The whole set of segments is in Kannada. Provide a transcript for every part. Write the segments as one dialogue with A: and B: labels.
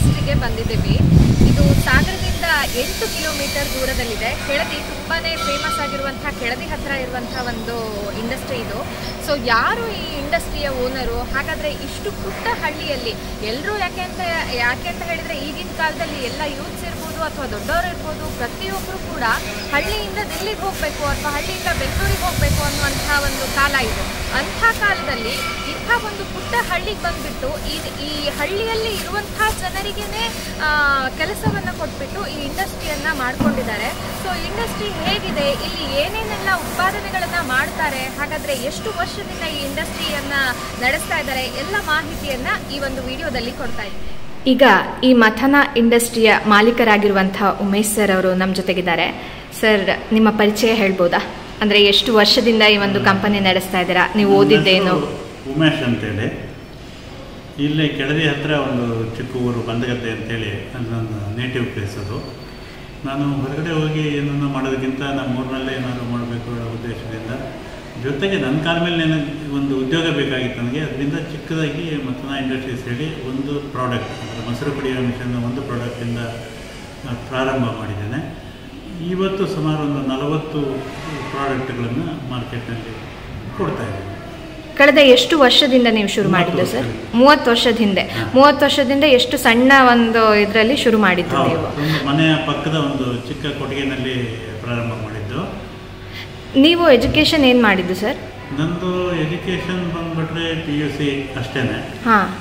A: ಇಂಡಸ್ಟ್ರಿಗೆ ಬಂದಿದ್ದೀವಿ. ಇದು ಸಾಗರದಿಂದ 8 ಕಿಲೋಮೀಟರ್ ದೂರದಲ್ಲಿದೆ. ಕೆಳದಿ ತುಂಬಾ ಫೇಮಸ್ ಆಗಿರುವಂಥ ಕೆಳದಿ ಹತ್ತಿರ ಇರುವಂಥ ಒಂದು ಇಂಡಸ್ಟ್ರಿ ಇದು. ಸೊ ಯಾರು ಈ ಇಂಡಸ್ಟ್ರಿಯ ಓನರು? ಹಾಗಾದರೆ ಇಷ್ಟು ಪುಟ್ಟ ಹಳ್ಳಿಯಲ್ಲಿ ಎಲ್ಲರೂ ಯಾಕೆ ಅಂತ ಹೇಳಿದರೆ ಈಗಿನ ಕಾಲದಲ್ಲಿ ಎಲ್ಲ ಯೂತ್ಸ್ ಇರ್ಬೋದು ಅಥವಾ ದೊಡ್ಡವರು ಇರ್ಬೋದು, ಪ್ರತಿಯೊಬ್ಬರು ಕೂಡ ಹಳ್ಳಿಯಿಂದ ದಿಲ್ಲಿಗೆ ಹೋಗಬೇಕು ಅಥವಾ ಹಳ್ಳಿಯಿಂದ ಬೆಂಗಳೂರಿಗೆ ಹೋಗಬೇಕು ಅನ್ನುವಂಥ ಒಂದು ಕಾಲ ಇದೆ. ಅಂಥ ಕಾಲದಲ್ಲಿ ಇಂಥ ಒಂದು ಪುಟ್ಟ ಹಳ್ಳಿಗೆ ಬಂದುಬಿಟ್ಟು ಈ ಹಳ್ಳಿಯಲ್ಲಿ ಇರುವಂಥ ಜನರಿಗೇ ಕೆಲಸವನ್ನು ಕೊಟ್ಬಿಟ್ಟು ಈ ಇಂಡಸ್ಟ್ರಿಯನ್ನು ಮಾಡ್ಕೊಂಡಿದ್ದಾರೆ. ಸೊ ಇಂಡಸ್ಟ್ರಿ ಹೇಗಿದೆ, ಇಲ್ಲಿ ಏನೇನೆಲ್ಲ ಉತ್ಪಾದನೆಗಳನ್ನು ಮಾಡ್ತಾರೆ, ಹಾಗಾದರೆ ಎಷ್ಟು ವರ್ಷದಿಂದ ಈ ಇಂಡಸ್ಟ್ರಿಯನ್ನು ನಡೆಸ್ತಾ ಇದ್ದಾರೆ, ಎಲ್ಲ ಮಾಹಿತಿಯನ್ನು ಈ ಒಂದು ವಿಡಿಯೋದಲ್ಲಿ ಕೊಡ್ತಾ ಇದ್ದೀನಿ. ಈಗ ಈ ಮಥನ ಇಂಡಸ್ಟ್ರಿಯ ಮಾಲೀಕರಾಗಿರುವಂಥ ಉಮೇಶ್ ಸರ್ ಅವರು ನಮ್ಮ ಜೊತೆಗಿದ್ದಾರೆ. ಸರ್, ನಿಮ್ಮ ಪರಿಚಯ ಹೇಳ್ಬೋದಾ? ಅಂದರೆ ಎಷ್ಟು ವರ್ಷದಿಂದ ಈ ಒಂದು ಕಂಪನಿ ನಡೆಸ್ತಾ ಇದ್ದೀರಾ? ನೀವು ಓದಿದ್ದೇನು?
B: ಉಮೇಶ್ ಅಂತೇಳಿ, ಇಲ್ಲೇ ಕೆಳದಿ ಹತ್ತಿರ ಒಂದು ಚಿಕ್ಕ ಊರು ಬಂದಗದ್ದೆ ಅಂತೇಳಿ ನನ್ನ ನೇಟಿವ್ ಪ್ಲೇಸ್ ಅದು. ನಾನು ಹೊರಗಡೆ ಹೋಗಿ ಏನನ್ನು ಮಾಡೋದಕ್ಕಿಂತ ನಮ್ಮ ಊರಿನಲ್ಲೇ ಏನಾದರೂ ಮಾಡಬೇಕು ಅನ್ನೋ ಉದ್ದೇಶದಿಂದ, ಜೊತೆಗೆ ನನ್ನ ಕಾಲ ಮೇಲೆ ಒಂದು ಉದ್ಯೋಗ ಬೇಕಾಗಿತ್ತು ನನಗೆ. ಅದರಿಂದ ಚಿಕ್ಕದಾಗಿ ಮಥನ ಇಂಡಸ್ಟ್ರೀಸ್ ಹೇಳಿ ಒಂದು ಪ್ರಾಡಕ್ಟ್, ಅಂದರೆ ಮೊಸರು ಕುಡಿಯೋ ಮಿಷನ್ ಒಂದು ಪ್ರಾಡಕ್ಟಿಂದ ಪ್ರಾರಂಭ ಮಾಡಿದ್ದೇನೆ. ಇವತ್ತು ಸುಮಾರು ಒಂದು 40 ಪ್ರಾಡಕ್ಟ್ಗಳನ್ನು ಮಾರ್ಕೆಟ್ನಲ್ಲಿ ಕೊಡ್ತಾ ಇದ್ದೇನೆ.
A: ಕಳೆದ ಎಷ್ಟು ವರ್ಷದಿಂದ ನೀವು ಶುರು ಮಾಡಿದ್ದು ಸರ್? 30 ವರ್ಷದ ಹಿಂದೆ. 30 ವರ್ಷದಿಂದ ಎಷ್ಟು ಸಣ್ಣ ಒಂದು ಇದರಲ್ಲಿ ಶುರು ಮಾಡಿದ್ದು ನೀವು?
B: ಮನೆಯ ಪಕ್ಕದ ಒಂದು ಚಿಕ್ಕ ಕೊಟ್ಟಿಗೆನಲ್ಲಿ ಪ್ರಾರಂಭ ಮಾಡಿದ್ದು.
A: ನೀವು ಎಜುಕೇಶನ್ ಏನು ಮಾಡಿದ್ದು ಸರ್?
B: ನಂದು ಎಜುಕೇಶನ್ ಬಂದ್ಬಿಟ್ರೆ PUC ಅಷ್ಟೇ.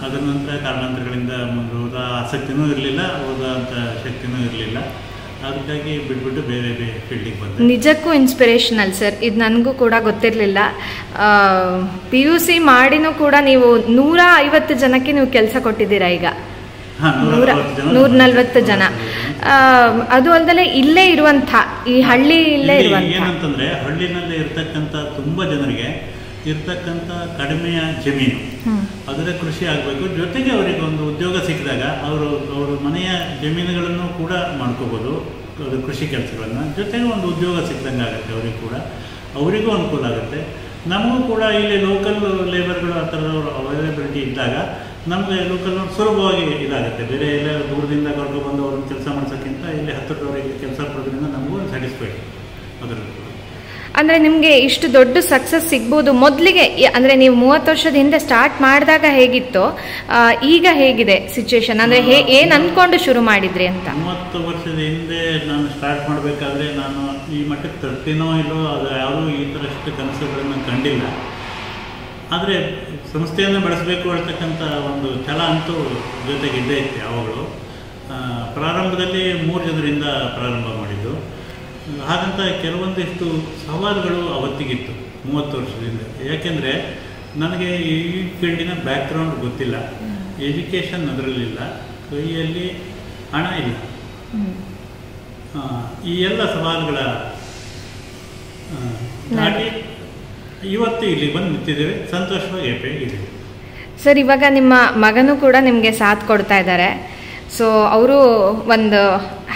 B: ಅದರ ನಂತರ ಕಾರಣಾಂತರಗಳಿಂದ ಮುಂದೆ ಓದೋ ಆಸಕ್ತಿನೂ ಇರಲಿಲ್ಲ, ಓದೋಂಥ ಶಕ್ತಿನೂ ಇರಲಿಲ್ಲ. ಅದಕ್ಕಾಗಿ ಬಿಟ್ಬಿಟ್ಟು ಬೇರೆ ಫೀಲ್ಡಿಗೆ ಬಂದೆ.
A: ನಿಜಕ್ಕೂ ಇನ್ಸ್ಪಿರೇಷನಲ್ ಸರ್. ಇದು ನನಗೂ ಕೂಡ ಗೊತ್ತಿರಲಿಲ್ಲ. PUC ಮಾಡಿನೂ ಕೂಡ ನೀವು 150 ಜನಕ್ಕೆ ನೀವು ಕೆಲಸ ಕೊಟ್ಟಿದ್ದೀರಾ ಈಗ. 140 ಜನ. ಅದು ಅಲ್ಲದೆ ಇಲ್ಲೇ ಇರುವಂಥ ಈ ಹಳ್ಳಿ ಇಲ್ಲೇ ಇರುವಂಥ
B: ಏನಂತಂದ್ರೆ, ಹಳ್ಳಿನಲ್ಲೇ ಇರ್ತಕ್ಕಂಥ ತುಂಬ ಜನರಿಗೆ ಇರ್ತಕ್ಕಂಥ ಕಡಿಮೆಯ ಜಮೀನು, ಅದರ ಕೃಷಿ ಆಗಬೇಕು. ಜೊತೆಗೆ ಅವರಿಗೆ ಒಂದು ಉದ್ಯೋಗ ಸಿಕ್ಕಿದಾಗ ಅವರು ಮನೆಯ ಜಮೀನುಗಳನ್ನು ಕೂಡ ಮಾಡ್ಕೋಬೋದು, ಅದು ಕೃಷಿ ಕೆಲಸಗಳನ್ನು. ಜೊತೆಗೆ ಒಂದು ಉದ್ಯೋಗ ಸಿಕ್ಕಿದಂಗೆ ಆಗುತ್ತೆ ಅವರಿಗೂ ಕೂಡ, ಅವರಿಗೂ ಅನುಕೂಲ ಆಗುತ್ತೆ. ನಮಗೂ ಕೂಡ ಇಲ್ಲಿ ಲೋಕಲ್ ಲೇಬರ್ಗಳು ಆ ಥರದವರು ಅವೈಲಬಿಲಿಟಿ ಇದ್ದಾಗ ನಮಗೆ ಲೋಕಲ್ನವ್ರು ಸುಲಭವಾಗಿ ಇದಾಗುತ್ತೆ. ಬೇರೆ ಎಲ್ಲ ದೂರದಿಂದ ಕರ್ಕೊಬಂದು ಅವ್ರನ್ನ ಕೆಲಸ ಮಾಡ್ಸೋಕ್ಕಿಂತ ಇಲ್ಲಿ ಹತ್ತಿರದವರಿಗೆ ಕೆಲಸ ಕೊಡೋದ್ರಿಂದ ನಮಗೂ ಸ್ಯಾಟಿಸ್ಫೈಡ್ ಅದರಲ್ಲಿ.
A: ಅಂದರೆ ನಿಮಗೆ ಇಷ್ಟು ದೊಡ್ಡ ಸಕ್ಸಸ್ ಸಿಗ್ಬೋದು. ಮೊದಲಿಗೆ ಅಂದರೆ ನೀವು 30 ವರ್ಷದ ಹಿಂದೆ ಸ್ಟಾರ್ಟ್ ಮಾಡಿದಾಗ ಹೇಗಿತ್ತು, ಈಗ ಹೇಗಿದೆ ಸಿಚುವೇಶನ್? ಅಂದರೆ ಏನು ಅಂದ್ಕೊಂಡು ಶುರು ಮಾಡಿದ್ರಿ ಅಂತ?
B: 30 ವರ್ಷದ ಹಿಂದೆ ನಾನು ಸ್ಟಾರ್ಟ್ ಮಾಡಬೇಕಾದ್ರೆ ನಾನು ಈ ಮಟ್ಟಕ್ಕೆ ತರ್ತೀನೋ ಇಲ್ಲೋ, ಅದು ಯಾವುದೂ ಈ ಥರಷ್ಟು ಕನಸುಗಳನ್ನು ಕಂಡಿಲ್ಲ. ಆದರೆ ಸಂಸ್ಥೆಯನ್ನು ಬೆಳೆಸಬೇಕು ಹೇಳ್ತಕ್ಕಂಥ ಒಂದು ಛಲ ಅಂತೂ ಜೊತೆಗೆ ಇದ್ದೇ ಇತ್ತು ಯಾವಾಗಲೂ. ಪ್ರಾರಂಭದಲ್ಲಿ 3 ಜನರಿಂದ ಪ್ರಾರಂಭ ಮಾಡಿದ್ದು. ಹಾಗಂತ ಕೆಲವೊಂದಿಷ್ಟು ಸವಾಲುಗಳು ಅವತ್ತಿಗಿತ್ತು 30 ವರ್ಷದಿಂದ. ಯಾಕೆಂದರೆ ನನಗೆ ಈ ಫೀಲ್ಡಿನ ಬ್ಯಾಕ್ಗ್ರೌಂಡ್ ಗೊತ್ತಿಲ್ಲ, ಎಜುಕೇಷನ್ ಅದರಲ್ಲಿಲ್ಲ, ಕೈಯಲ್ಲಿ ಹಣ ಇಲ್ಲ. ಈ ಎಲ್ಲ ಸವಾಲುಗಳ ದಾಟಿ ಇವತ್ತು ಇಲ್ಲಿ ಬಂದು ನಿಂತಿದ್ದೇವೆ, ಸಂತೋಷವಾಗಿ ಇದ್ದೀವಿ.
A: ಸರ್, ಇವಾಗ ನಿಮ್ಮ ಮಗನೂ ಕೂಡ ನಿಮಗೆ ಸಾಥ್ ಕೊಡ್ತಾ ಇದ್ದಾರೆ. ಸೊ ಅವರು ಒಂದು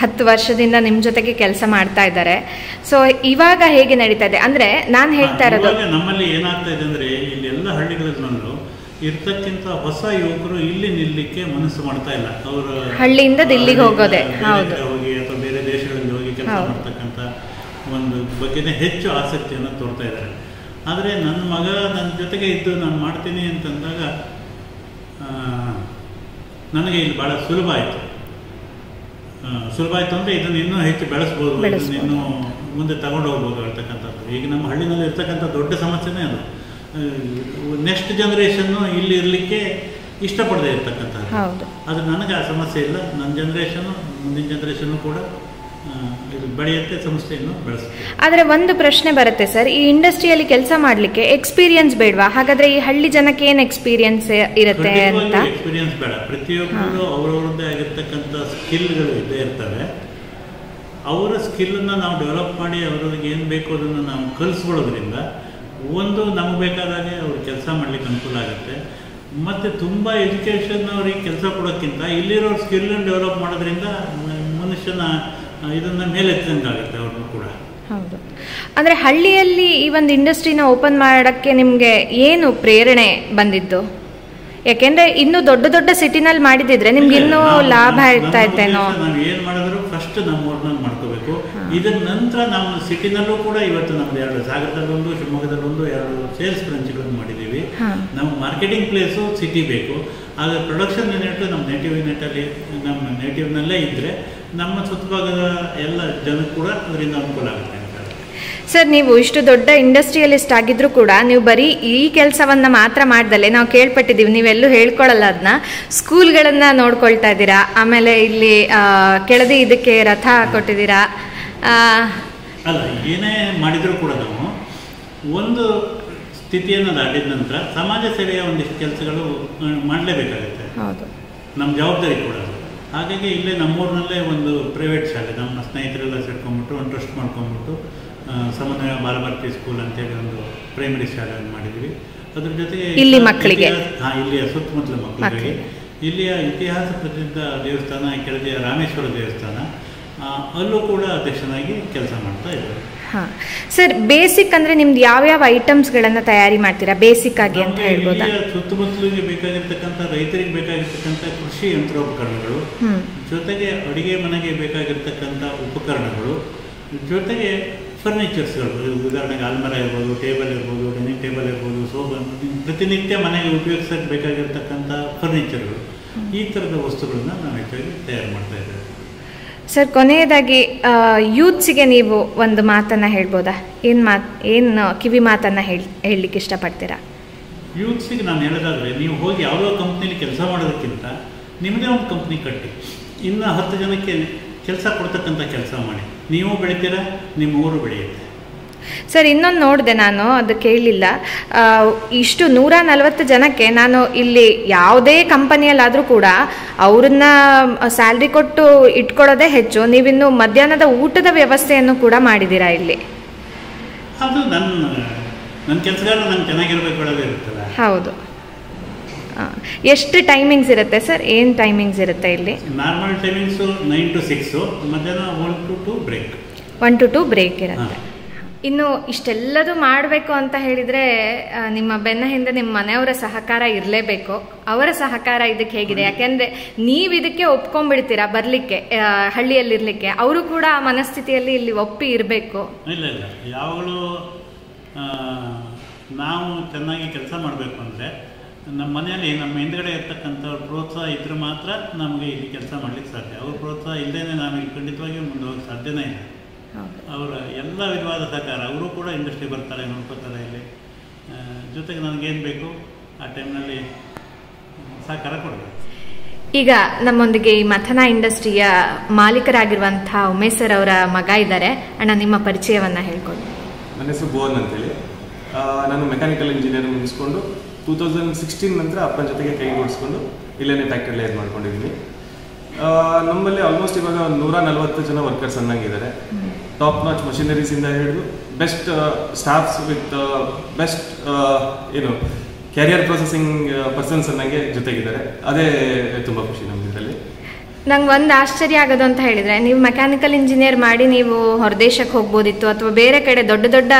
A: 10 ವರ್ಷದಿಂದ ನಿಮ್ಮ ಜೊತೆಗೆ ಕೆಲಸ ಮಾಡ್ತಾ ಇದ್ದಾರೆ. ಸೊ ಇವಾಗ ಹೇಗೆ ನಡೀತಾ ಇದೆ ಅಂದರೆ ನಾನು ಹೇಳ್ತಾ ಇರೋದು,
B: ನಮ್ಮಲ್ಲಿ ಏನಾಗ್ತಾ ಇದೆ ಅಂದರೆ, ಇಲ್ಲಿ ಎಲ್ಲ ಹಳ್ಳಿಗಳಲ್ಲೂ ಇರ್ತಕ್ಕಿಂತ ಹೊಸ ಯುವಕರು ಇಲ್ಲಿ ನಿಲ್ಲಲಿಕ್ಕೆ ಮನಸ್ಸು ಮಾಡ್ತಾ ಇಲ್ಲ. ಅವರು
A: ಹಳ್ಳಿಯಿಂದ ದಿಲ್ಲಿಗೆ ಹೋಗೋದೆ
B: ಹೋಗಿ ಅಥವಾ ಬೇರೆ ದೇಶಗಳಲ್ಲಿ ಹೋಗಿ ಕೆಲಸ ಮಾಡ್ತಕ್ಕಂಥ ಒಂದು ಬಗ್ಗೆನೇ ಹೆಚ್ಚು ಆಸಕ್ತಿಯನ್ನು ತೋರ್ತಾ ಇದ್ದಾರೆ. ಆದರೆ ನನ್ನ ಮಗ ನನ್ನ ಜೊತೆಗೆ ಇದ್ದು ನಾನು ಮಾಡ್ತೀನಿ ಅಂತಂದಾಗ ನನಗೆ ಇಲ್ಲಿ ಭಾಳ ಸುಲಭ ಆಯಿತು. ಅಂದರೆ ಇದನ್ನು ಇನ್ನೂ ಹೆಚ್ಚು ಬೆಳೆಸ್ಬೋದು, ಇದನ್ನು ಇನ್ನೂ ಮುಂದೆ ತಗೊಂಡು ಹೋಗ್ಬೋದು ಹೇಳ್ತಕ್ಕಂಥದ್ದು. ಈಗ ನಮ್ಮ ಹಳ್ಳಿನಲ್ಲಿ ಇರ್ತಕ್ಕಂಥ ದೊಡ್ಡ ಸಮಸ್ಯೆನೇ ಅದು. ನೆಕ್ಸ್ಟ್ ಜನ್ರೇಷನ್ನು ಇಲ್ಲಿ ಇರಲಿಕ್ಕೆ ಇಷ್ಟಪಡದೇ ಇರ್ತಕ್ಕಂಥದ್ದು. ಅದು ನನಗೆ ಆ ಸಮಸ್ಯೆ ಇಲ್ಲ. ನನ್ನ ಜನ್ರೇಷನ್ನು ಮುಂದಿನ ಜನ್ರೇಷನ್ನು ಕೂಡ ಇದು ಬೆಳೆಯುತ್ತೆ, ಸಂಸ್ಥೆಯನ್ನು ಬೆಳೆಸುತ್ತೆ.
A: ಆದರೆ ಒಂದು ಪ್ರಶ್ನೆ ಬರುತ್ತೆ ಸರ್, ಈ ಇಂಡಸ್ಟ್ರಿಯಲ್ಲಿ ಕೆಲಸ ಮಾಡಲಿಕ್ಕೆ ಎಕ್ಸ್ಪೀರಿಯನ್ಸ್ ಬೇಡವಾ? ಹಾಗಾದ್ರೆ ಈ ಹಳ್ಳಿ ಜನಕ್ಕೆ ಏನು ಎಕ್ಸ್ಪೀರಿಯನ್ಸ್ ಇರುತ್ತೆ ಅಂತ?
B: ಎಕ್ಸ್ಪೀರಿಯನ್ಸ್ ಬೇಡ. ಪ್ರತಿಯೊಬ್ಬರು ಅವರವರದ್ದೇ ಆಗಿರ್ತಕ್ಕಂಥ ಸ್ಕಿಲ್ಗಳು ಇದ್ದೇ ಇರ್ತವೆ. ಅವರ ಸ್ಕಿಲ್ಲನ್ನು ನಾವು ಡೆವಲಪ್ ಮಾಡಿ ಅವ್ರಿಗೆ ಏನು ಬೇಕು ಅದನ್ನು ನಾವು ಕಲಿಸ್ಕೊಳ್ಳೋದ್ರಿಂದ ಒಂದು ನಮಗೆ ಬೇಕಾದಾಗೆ ಅವ್ರು ಕೆಲಸ ಮಾಡಲಿಕ್ಕೆ ಅನುಕೂಲ ಆಗುತ್ತೆ. ಮತ್ತು ತುಂಬ ಎಜುಕೇಷನ್ ಅವ್ರಿಗೆ ಕೆಲಸ ಕೊಡೋಕ್ಕಿಂತ ಇಲ್ಲಿರೋ ಸ್ಕಿಲ್ಲನ್ನು ಡೆವಲಪ್ ಮಾಡೋದ್ರಿಂದ ಮನುಷ್ಯನ ಇದನ್ನು ಮೇಲೆತ್ತಂಗಾಗುತ್ತೆ ಅವ್ರನ್ನೂ ಕೂಡ.
A: ಹೌದು. ಅಂದರೆ ಹಳ್ಳಿಯಲ್ಲಿ ಈ ಒಂದು ಇಂಡಸ್ಟ್ರಿನ ಓಪನ್ ಮಾಡೋಕ್ಕೆ ನಿಮಗೆ ಏನು ಪ್ರೇರಣೆ ಬಂದಿದ್ದು? ಯಾಕೆಂದ್ರೆ ಇನ್ನು ದೊಡ್ಡ ದೊಡ್ಡ ಸಿಟಿನಲ್ಲಿ ಮಾಡಿದಿದ್ರೆ ನಿಮ್ಗೆ ಇನ್ನೂ ಲಾಭ ಇರ್ತಾ ಇತ್ತೇನೋ.
B: ನಾವು ಏನ್ ಮಾಡಿದ್ರು ಫಸ್ಟ್ ನಮ್ಮ ಊರಿನಲ್ಲಿ ಮಾಡ್ಕೋಬೇಕು. ಇದರ ನಂತರ ನಾವು ಸಿಟಿನಲ್ಲೂ ಕೂಡ ಇವತ್ತು ನಮ್ದು 2 ಸಾಗರದಲ್ಲೊಂದು, ಶಿವಮೊಗ್ಗದಲ್ಲೊಂದು 2 ಸೇಲ್ಸ್ ಬ್ರಾಂಚ್ಗಳನ್ನು ಮಾಡಿದ್ದೀವಿ. ನಾವು ಮಾರ್ಕೆಟಿಂಗ್ ಪ್ಲೇಸು ಸಿಟಿ ಬೇಕು, ಆದರೆ ಪ್ರೊಡಕ್ಷನ್ ಯೂನಿಟ್ ನಮ್ಮ ನೇಟಿವ್ನಲ್ಲೇ ಇದ್ದರೆ ನಮ್ಮ ಸುತ್ತಭಾಗದ ಎಲ್ಲ ಜನಕ್ಕೆ ಕೂಡ ಅದರಿಂದ ಅನುಕೂಲ ಆಗುತ್ತೆ.
A: ಸರ್, ನೀವು ಇಷ್ಟು ದೊಡ್ಡ ಇಂಡಸ್ಟ್ರಿಯಲಿಸ್ಟ್ ಆಗಿದ್ರು ಕೂಡ ನೀವು ಬರೀ ಈ ಕೆಲಸವನ್ನ ಮಾತ್ರ ಮಾಡ್ದಲ್ಲೇ ನಾವು ಕೇಳ್ಪಟ್ಟಿದ್ದೀವಿ, ನೀವೆಲ್ಲೂ ಹೇಳ್ಕೊಳ್ಳಲ್ಲ ಅದನ್ನ, ಸ್ಕೂಲ್ಗಳನ್ನ ನೋಡ್ಕೊಳ್ತಾ ಇದ್ದೀರಾ, ಆಮೇಲೆ ಇಲ್ಲಿ ಕೆಳದಿ ಇದಕ್ಕೆ ರಥ ಕೊಟ್ಟಿದ್ದೀರಾ.
B: ಅಲ್ಲ, ಏನೇ ಮಾಡಿದರೂ ಕೂಡ ನಾವು ಒಂದು ಸ್ಥಿತಿಯನ್ನು ದಾಟಿದ ನಂತರ ಸಮಾಜ ಸೇವೆಯ ಒಂದಿಷ್ಟು ಕೆಲಸಗಳು ಮಾಡಲೇಬೇಕಾಗುತ್ತೆ.
A: ಹೌದು,
B: ನಮ್ಮ ಜವಾಬ್ದಾರಿ ಕೂಡ. ಹಾಗಾಗಿ ಇಲ್ಲೇ ನಮ್ಮೂರಿನಲ್ಲೇ ಒಂದು ಪ್ರೈವೇಟ್ ಶಾಲೆ, ನಮ್ಮ ಸ್ನೇಹಿತರೆಲ್ಲ ಸೇರ್ಕೊಂಡ್ಬಿಟ್ಟು ಒಂದು ಟ್ರಸ್ಟ್ ಮಾಡ್ಕೊಂಡ್ಬಿಟ್ಟು ಸಮನ್ವಯ ಬಾಲಭಾರತಿ ಸ್ಕೂಲ್ ಅಂತೇಳಿ ಒಂದು ಪ್ರೈಮರಿ ಶಾಲೆಯನ್ನು ಮಾಡಿದ್ವಿ. ಅದ್ರ ಜೊತೆಗೆ
A: ಇಲ್ಲಿ ಮಕ್ಕಳಿಗೆ,
B: ಇಲ್ಲಿಯ ಸುತ್ತಮುತ್ತಲ ಮಕ್ಕಳಿಗೆ ಇಲ್ಲಿಯ ಇತಿಹಾಸ ಪ್ರಸಿದ್ಧ ದೇವಸ್ಥಾನ ಕೆಳದಿಯ ರಾಮೇಶ್ವರ ದೇವಸ್ಥಾನ, ಅಲ್ಲೂ ಕೂಡ ಅಧ್ಯಕ್ಷನಾಗಿ ಕೆಲಸ ಮಾಡ್ತಾ ಇದ್ದಾರೆ.
A: ಸರ್, ಬೇಸಿಕ್ ಅಂದ್ರೆ ನಿಮ್ದು ಯಾವ್ಯಾವ ಐಟಮ್ಸ್ಗಳನ್ನು ತಯಾರಿ ಮಾಡ್ತೀರಾ ಬೇಸಿಕ್ ಆಗಿ ಅಂತ ಹೇಳ್ಬೋದಾ?
B: ಸುತ್ತಮುತ್ತಲಿಗೆ ಬೇಕಾಗಿರ್ತಕ್ಕಂಥ, ರೈತರಿಗೆ ಬೇಕಾಗಿರ್ತಕ್ಕಂಥ ಕೃಷಿ ಯಂತ್ರೋಪಕರಣಗಳು, ಜೊತೆಗೆ ಅಡುಗೆ ಮನೆಗೆ ಬೇಕಾಗಿರ್ತಕ್ಕಂಥ ಉಪಕರಣಗಳು, ಜೊತೆಗೆ ಫರ್ನಿಚರ್ಸ್ಗಳು, ಉದಾಹರಣೆಗೆ ಆಲ್ಮರ ಇರ್ಬೋದು, ಟೇಬಲ್ ಇರ್ಬೋದು, ಡೈನಿಂಗ್ ಟೇಬಲ್ ಇರ್ಬೋದು, ಸೋಫಾ, ಪ್ರತಿನಿತ್ಯ ಮನೆಗೆ ಉಪಯೋಗಿಸಕ್ಕೆ ಬೇಕಾಗಿರ್ತಕ್ಕಂಥ ಫರ್ನಿಚರ್ಗಳು, ಈ ಥರದ ವಸ್ತುಗಳನ್ನ ನಾವು ಹೆಚ್ಚಾಗಿ ತಯಾರು ಮಾಡ್ತಾ ಇದ್ದೇವೆ.
A: ಸರ್, ಕೊನೆಯದಾಗಿ ಯೂತ್ಸಿಗೆ ನೀವು ಒಂದು ಮಾತನ್ನ ಹೇಳ್ಬೋದಾ? ಏನು ಕಿವಿ ಮಾತನ್ನ ಹೇಳಲಿಕ್ಕೆ ಇಷ್ಟಪಡ್ತೀರಾ?
B: ಯೂತ್ಸಿಗೆ ನಾನು ಹೇಳೋದಾದರೆ, ನೀವು ಹೋಗಿ ಯಾವುದೋ ಕಂಪ್ನಿಲಿ ಕೆಲಸ ಮಾಡೋದಕ್ಕಿಂತ ನಿಮ್ಮದೇ ಒಂದು ಕಂಪ್ನಿ ಕಟ್ಟಿ ಇನ್ನು 10 ಜನಕ್ಕೆ ಕೆಲಸ ಕೊಡ್ತಕ್ಕಂಥ ಕೆಲಸ ಮಾಡಿ. ನೀವು ಬೆಳಿತೀರಾ, ನಿಮ್ಮ ಊರು ಬೆಳೆಯುತ್ತೆ.
A: ಸರ್, ಇನ್ನೊಂದು ನೋಡಿದೆ ನಾನು, ಅದು ಕೇಳಲಿಲ್ಲ. ಇಷ್ಟು 140 ಜನಕ್ಕೆ ನಾನು ಇಲ್ಲಿ ಯಾವುದೇ ಕಂಪನಿಯಲ್ಲಾದರೂ ಕೂಡ ಅವ್ರನ್ನ ಸ್ಯಾಲ್ರಿ ಕೊಟ್ಟು ಇಟ್ಕೊಳ್ಳೋದೇ ಹೆಚ್ಚು. ನೀವಿನ್ನು ಮಧ್ಯಾಹ್ನದ ಊಟದ ವ್ಯವಸ್ಥೆಯನ್ನು ಕೂಡ ಮಾಡಿದ್ದೀರಾ ಇಲ್ಲಿ.
B: ಅದು ನನ್ನ ಕೆಲಸಗಾರ ನಾನು ಚೆನ್ನಾಗಿರ್ಬೇಕು ಹೇಳೋದೇ ಇರುತ್ತಲ್ಲ.
A: ಹೌದು. ಎಷ್ಟು ಟೈಮಿಂಗ್ಸ್ ಇರುತ್ತೆ ಸರ್? ಏನು ಟೈಮಿಂಗ್ಸ್ ಇರುತ್ತೆ ಇಲ್ಲಿ?
B: ನಾರ್ಮಲ್ ಟೈಮಿಂಗ್ಸು 9 to 6, ಮಧ್ಯಾಹ್ನ 1 to 2 ಬ್ರೇಕ್.
A: 1 to 2 ಬ್ರೇಕ್ ಇರುತ್ತೆ. ಇನ್ನು ಇಷ್ಟೆಲ್ಲದು ಮಾಡಬೇಕು ಅಂತ ಹೇಳಿದರೆ ನಿಮ್ಮ ಬೆನ್ನ ಹಿಂದೆ ನಿಮ್ಮ ಮನೆಯವರ ಸಹಕಾರ ಇರಲೇಬೇಕು. ಅವರ ಸಹಕಾರ ಇದಕ್ಕೆ ಹೇಗಿದೆ? ಯಾಕೆಂದರೆ ನೀವು ಇದಕ್ಕೆ ಒಪ್ಕೊಂಡ್ಬಿಡ್ತೀರಾ ಬರಲಿಕ್ಕೆ, ಹಳ್ಳಿಯಲ್ಲಿರಲಿಕ್ಕೆ. ಅವರು ಕೂಡ ಆ ಮನಸ್ಥಿತಿಯಲ್ಲಿ ಇಲ್ಲಿ ಒಪ್ಪಿ ಇರಬೇಕು.
B: ಇಲ್ಲ, ಯಾವಾಗಲೂ ನಾವು ಚೆನ್ನಾಗಿ ಕೆಲಸ ಮಾಡಬೇಕು ಅಂದರೆ ನಮ್ಮ ಮನೆಯಲ್ಲಿ ನಮ್ಮ ಹಿಂದ್ಗಡೆ ಇರ್ತಕ್ಕಂಥವ್ರ ಪ್ರೋತ್ಸಾಹ ಇದ್ರೆ ಮಾತ್ರ ನಮಗೆ ಇಲ್ಲಿ ಕೆಲಸ ಮಾಡ್ಲಿಕ್ಕೆ ಸಾಧ್ಯ. ಅವ್ರ ಪ್ರೋತ್ಸಾಹ ಇಲ್ಲದೇ ನಾವು ಇಲ್ಲಿ ಖಂಡಿತವಾಗಿ ಮುಂದೆ ಹೋಗಿ ಸಾಧ್ಯನೇ ಇಲ್ಲ. ಅವರ ಎಲ್ಲ ವಿಧವಾದ ಸಹಕಾರ, ಅವರು ಕೂಡ ಇಂಡಸ್ಟ್ರಿ ಬರ್ತಾರೆ, ನೋಡ್ಕೋತಾರೆ ಇಲ್ಲಿ. ಜೊತೆಗೆ ನನಗೇನು ಬೇಕು ಆ ಟೈಮ್ನಲ್ಲಿ ಸಹಕಾರ ಕೊಡಬೇಕು.
A: ಈಗ ನಮ್ಮೊಂದಿಗೆ ಈ ಮಥನ ಇಂಡಸ್ಟ್ರಿಯ ಮಾಲೀಕರಾಗಿರುವಂಥ ಉಮೇಶ್ ಸರ್ ಅವರ ಮಗ ಇದ್ದಾರೆ. ಅಣ್ಣ, ನಿಮ್ಮ ಪರಿಚಯವನ್ನು ಹೇಳ್ಕೊಂಡು.
C: ನನ್ನ ಹೆಸರು ಭುವನ್ ಅಂತೇಳಿ. ನಾನು ಮೆಕ್ಯಾನಿಕಲ್ ಇಂಜಿನಿಯರ್ ಮುಗಿಸ್ಕೊಂಡು 2016 ನಂತರ ಅಪ್ಪನ ಜೊತೆಗೆ ಕೈಗೂಡಿಸ್ಕೊಂಡು ಇಲ್ಲೇ ಫ್ಯಾಕ್ಟ್ರಿಯಲ್ಲಿ ಇದು ಮಾಡ್ಕೊಂಡಿದ್ದೀನಿ. ನಮ್ಮಲ್ಲಿ ಆಲ್ಮೋಸ್ಟ್ ಇವಾಗ 140 ಜನ ವರ್ಕರ್ಸ್ ಅನ್ನಂಗಿದ್ದಾರೆ. ಟಾಪ್ ನಾಚ್ ಮಷಿನರೀಸಿಂದ ಹಿಡಿದು best staffs with best carrier processing persons ಅನ್ನಂಗೆ ಜೊತೆಗಿದ್ದಾರೆ. ಅದೇ ತುಂಬ ಖುಷಿ ನಮ್ಗೆ ಇದರಲ್ಲಿ.
A: ನಂಗೆ ಒಂದು ಆಶ್ಚರ್ಯ ಆಗೋದು ಅಂತ ಹೇಳಿದರೆ, ನೀವು ಮೆಕ್ಯಾನಿಕಲ್ ಇಂಜಿನಿಯರ್ ಮಾಡಿ ನೀವು ಹೊರದೇಶಕ್ಕೆ ಹೋಗ್ಬೋದಿತ್ತು ಅಥವಾ ಬೇರೆ ಕಡೆ ದೊಡ್ಡ ದೊಡ್ಡ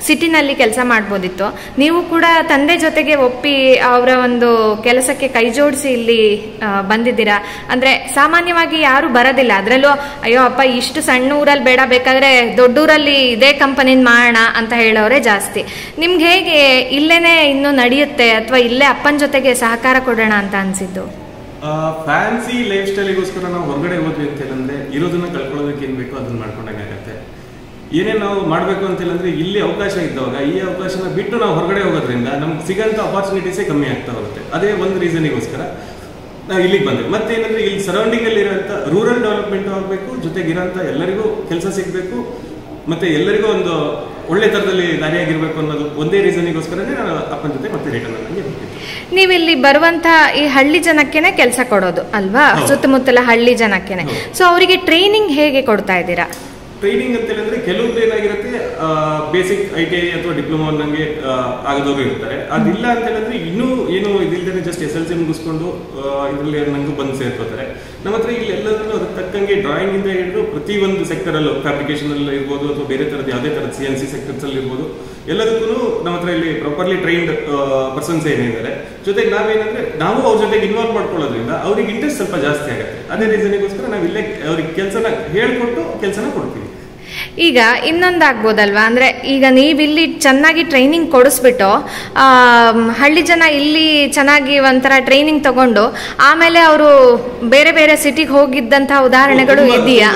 A: ಸಿಟಿನಲ್ಲಿ ಕೆಲಸ ಮಾಡ್ಬೋದಿತ್ತು. ನೀವು ಕೂಡ ತಂದೆ ಜೊತೆಗೆ ಒಪ್ಪಿ ಅವರ ಒಂದು ಕೆಲಸಕ್ಕೆ ಕೈ ಜೋಡಿಸಿ ಇಲ್ಲಿ ಬಂದಿದ್ದೀರಾ. ಅಂದರೆ ಸಾಮಾನ್ಯವಾಗಿ ಯಾರು ಬರೋದಿಲ್ಲ. ಅದರಲ್ಲೂ ಅಯ್ಯೋ ಅಪ್ಪ ಇಷ್ಟು ಸಣ್ಣ ಊರಲ್ಲಿ ಬೇಡ, ಬೇಕಾದರೆ ದೊಡ್ಡೂರಲ್ಲಿ ಇದೇ ಕಂಪನಿನ ಮಾಡೋಣ ಅಂತ ಹೇಳೋರೇ ಜಾಸ್ತಿ. ನಿಮ್ಗೆ ಹೇಗೆ ಇಲ್ಲೇನೆ ಇನ್ನೂ ನಡೆಯುತ್ತೆ ಅಥವಾ ಇಲ್ಲೇ ಅಪ್ಪನ ಜೊತೆಗೆ ಸಹಕಾರ ಕೊಡೋಣ ಅಂತ ಅನಿಸಿದ್ದು?
C: ಫ್ಯಾನ್ಸಿ ಲೈಫ್ ಸ್ಟೈಲಿಗೋಸ್ಕರ ನಾವು ಹೊರಗಡೆ ಹೋದ್ವಿ ಅಂತ ಹೇಳಂದ್ರೆ ಇರೋದನ್ನ ಕಳ್ಕೊಳ್ಳೋದಕ್ಕೆ ಏನ್ ಬೇಕೋ ಅದನ್ನ ಮಾಡ್ಕೊಂಡಾಗತ್ತೆ. ಏನೇ ನಾವು ಮಾಡಬೇಕು ಅಂತ ಹೇಳಂದ್ರೆ ಇಲ್ಲಿ ಅವಕಾಶ ಇದ್ದವಾಗ ಈ ಅವಕಾಶನ ಬಿಟ್ಟು ನಾವು ಹೊರಗಡೆ ಹೋಗೋದ್ರಿಂದ ನಮ್ಗೆ ಸಿಗೋಂಥ ಅಪಾರ್ಚುನಿಟೀಸೇ ಕಮ್ಮಿ ಆಗ್ತಾ ಹೋಗುತ್ತೆ. ಅದೇ ಒಂದು ರೀಸನಿಗೋಸ್ಕರ ನಾವು ಇಲ್ಲಿಗೆ ಬಂದ್ವಿ. ಮತ್ತೇನಂದ್ರೆ ಇಲ್ಲಿ ಸರೌಂಡಿಂಗ್ ಅಲ್ಲಿ ಇರೋಂಥ ರೂರಲ್ ಡೆವಲಪ್ಮೆಂಟ್ ಆಗಬೇಕು, ಜೊತೆಗಿರೋಂಥ ಎಲ್ಲರಿಗೂ ಕೆಲಸ ಸಿಗಬೇಕು, ಮತ್ತೆ ಎಲ್ಲರಿಗೂ ಒಂದು ಒಳ್ಳೆ ತರದಲ್ಲಿ ದಾರಿಯಾಗಿರ್ಬೇಕು ಅನ್ನೋದು ಒಂದೇ ರೀಸನಿಗೋಸ್ಕರನೇ ನಾನು ಅಪ್ಪನ ಜೊತೆ ಮತ್ತೆ ರಿಟರ್ನ್ ನನಗೆ ಹೋಗಿದ್ದೆ.
A: ನೀವಿಲ್ಲಿ ಬರುವಂತ ಈ ಹಳ್ಳಿ ಜನಕ್ಕೆನೆ ಕೆಲಸ ಕೊಡೋದು ಅಲ್ವಾ? ಸುತ್ತಮುತ್ತಲ ಹಳ್ಳಿ ಜನಕ್ಕೆನೆ. ಸೊ ಅವರಿಗೆ ಟ್ರೈನಿಂಗ್ ಹೇಗೆ ಕೊಡ್ತಾ ಇದ್ದೀರಾ?
C: ಟ್ರೈನಿಂಗ್ ಅಂತ ಹೇಳಿದ್ರೆ ಕೆಲವೊಬ್ರು ಏನಾಗಿರುತ್ತೆ ಬೇಸಿಕ್ ITI ಅಥವಾ ಡಿಪ್ಲೊಮಾ ನಂಗೆ ಆಗದವರು ಇರ್ತಾರೆ. ಅದಿಲ್ಲ ಅಂತ ಹೇಳಿದ್ರೆ ಇನ್ನೂ ಏನು ಇದಿಲ್ಲದೆ ಜಸ್ಟ್ SLC ಮುಗಿಸ್ಕೊಂಡು ಇದರಲ್ಲಿ ನಂಗೂ ಬಂದು ಸೇರ್ಕೋತಾರೆ. ನಮ್ಮ ಹತ್ರ ಇಲ್ಲಿ ಎಲ್ಲದನ್ನು ಅದಕ್ಕೆ ತಕ್ಕಂಗೆ ಡ್ರಾಯಿಂಗ್ ಇಂದ ಹಿಡಿದು ಪ್ರತಿ ಒಂದು ಸೆಕ್ಟರ್ ಅಲ್ಲೂ ಫ್ಯಾಬ್ರಿಕೇಶನ್ ಅಲ್ಲಿ ಇರ್ಬೋದು ಅಥವಾ ಬೇರೆ ತರದ ಯಾವುದೇ ತರದ CNC ಸೆಕ್ಟರ್ಸ್ ಅಲ್ಲಿ ಇರ್ಬೋದು ಎಲ್ಲದಕ್ಕೂ ನಮ್ಮ ಹತ್ರ ಇಲ್ಲಿ ಪ್ರಾಪರ್ಲಿ ಟ್ರೈನ್ಡ್ ಪರ್ಸನ್ಸ್ ಏನಿದ್ದಾರೆ. ಜೊತೆಗೆ ನಾವೇನಂದ್ರೆ ನಾವು ಅವ್ರ ಜೊತೆಗೆ ಇನ್ವಾಲ್ವ್ ಮಾಡ್ಕೊಳ್ಳೋದ್ರಿಂದ ಅವ್ರಿಗೆ ಇಂಟ್ರೆಸ್ಟ್ ಸ್ವಲ್ಪ ಜಾಸ್ತಿ ಆಗುತ್ತೆ. ಅದೇ ರೀಸನ್ಗೋಸ್ಕರ ನಾವು ಇಲ್ಲೇ ಅವ್ರಿಗೆ ಕೆಲಸನ ಹೇಳ್ಕೊಟ್ಟು ಕೆಲಸನ ಕೊಡ್ತೀವಿ.
A: ಈಗ ಇನ್ನೊಂದಾಗ್ಬೋದಲ್ವಾ, ಅಂದರೆ ಈಗ ನೀವಿಲ್ಲಿ ಚೆನ್ನಾಗಿ ಟ್ರೈನಿಂಗ್ ಕೊಡಿಸ್ಬಿಟ್ಟು ಹಳ್ಳಿ ಜನ ಇಲ್ಲಿ ಚೆನ್ನಾಗಿ ಒಂಥರ ಟ್ರೈನಿಂಗ್ ತಗೊಂಡು ಆಮೇಲೆ ಅವರು ಬೇರೆ ಬೇರೆ ಸಿಟಿಗೆ ಹೋಗಿದ್ದಂತಹ ಉದಾಹರಣೆಗಳು ಇದೆಯಾ?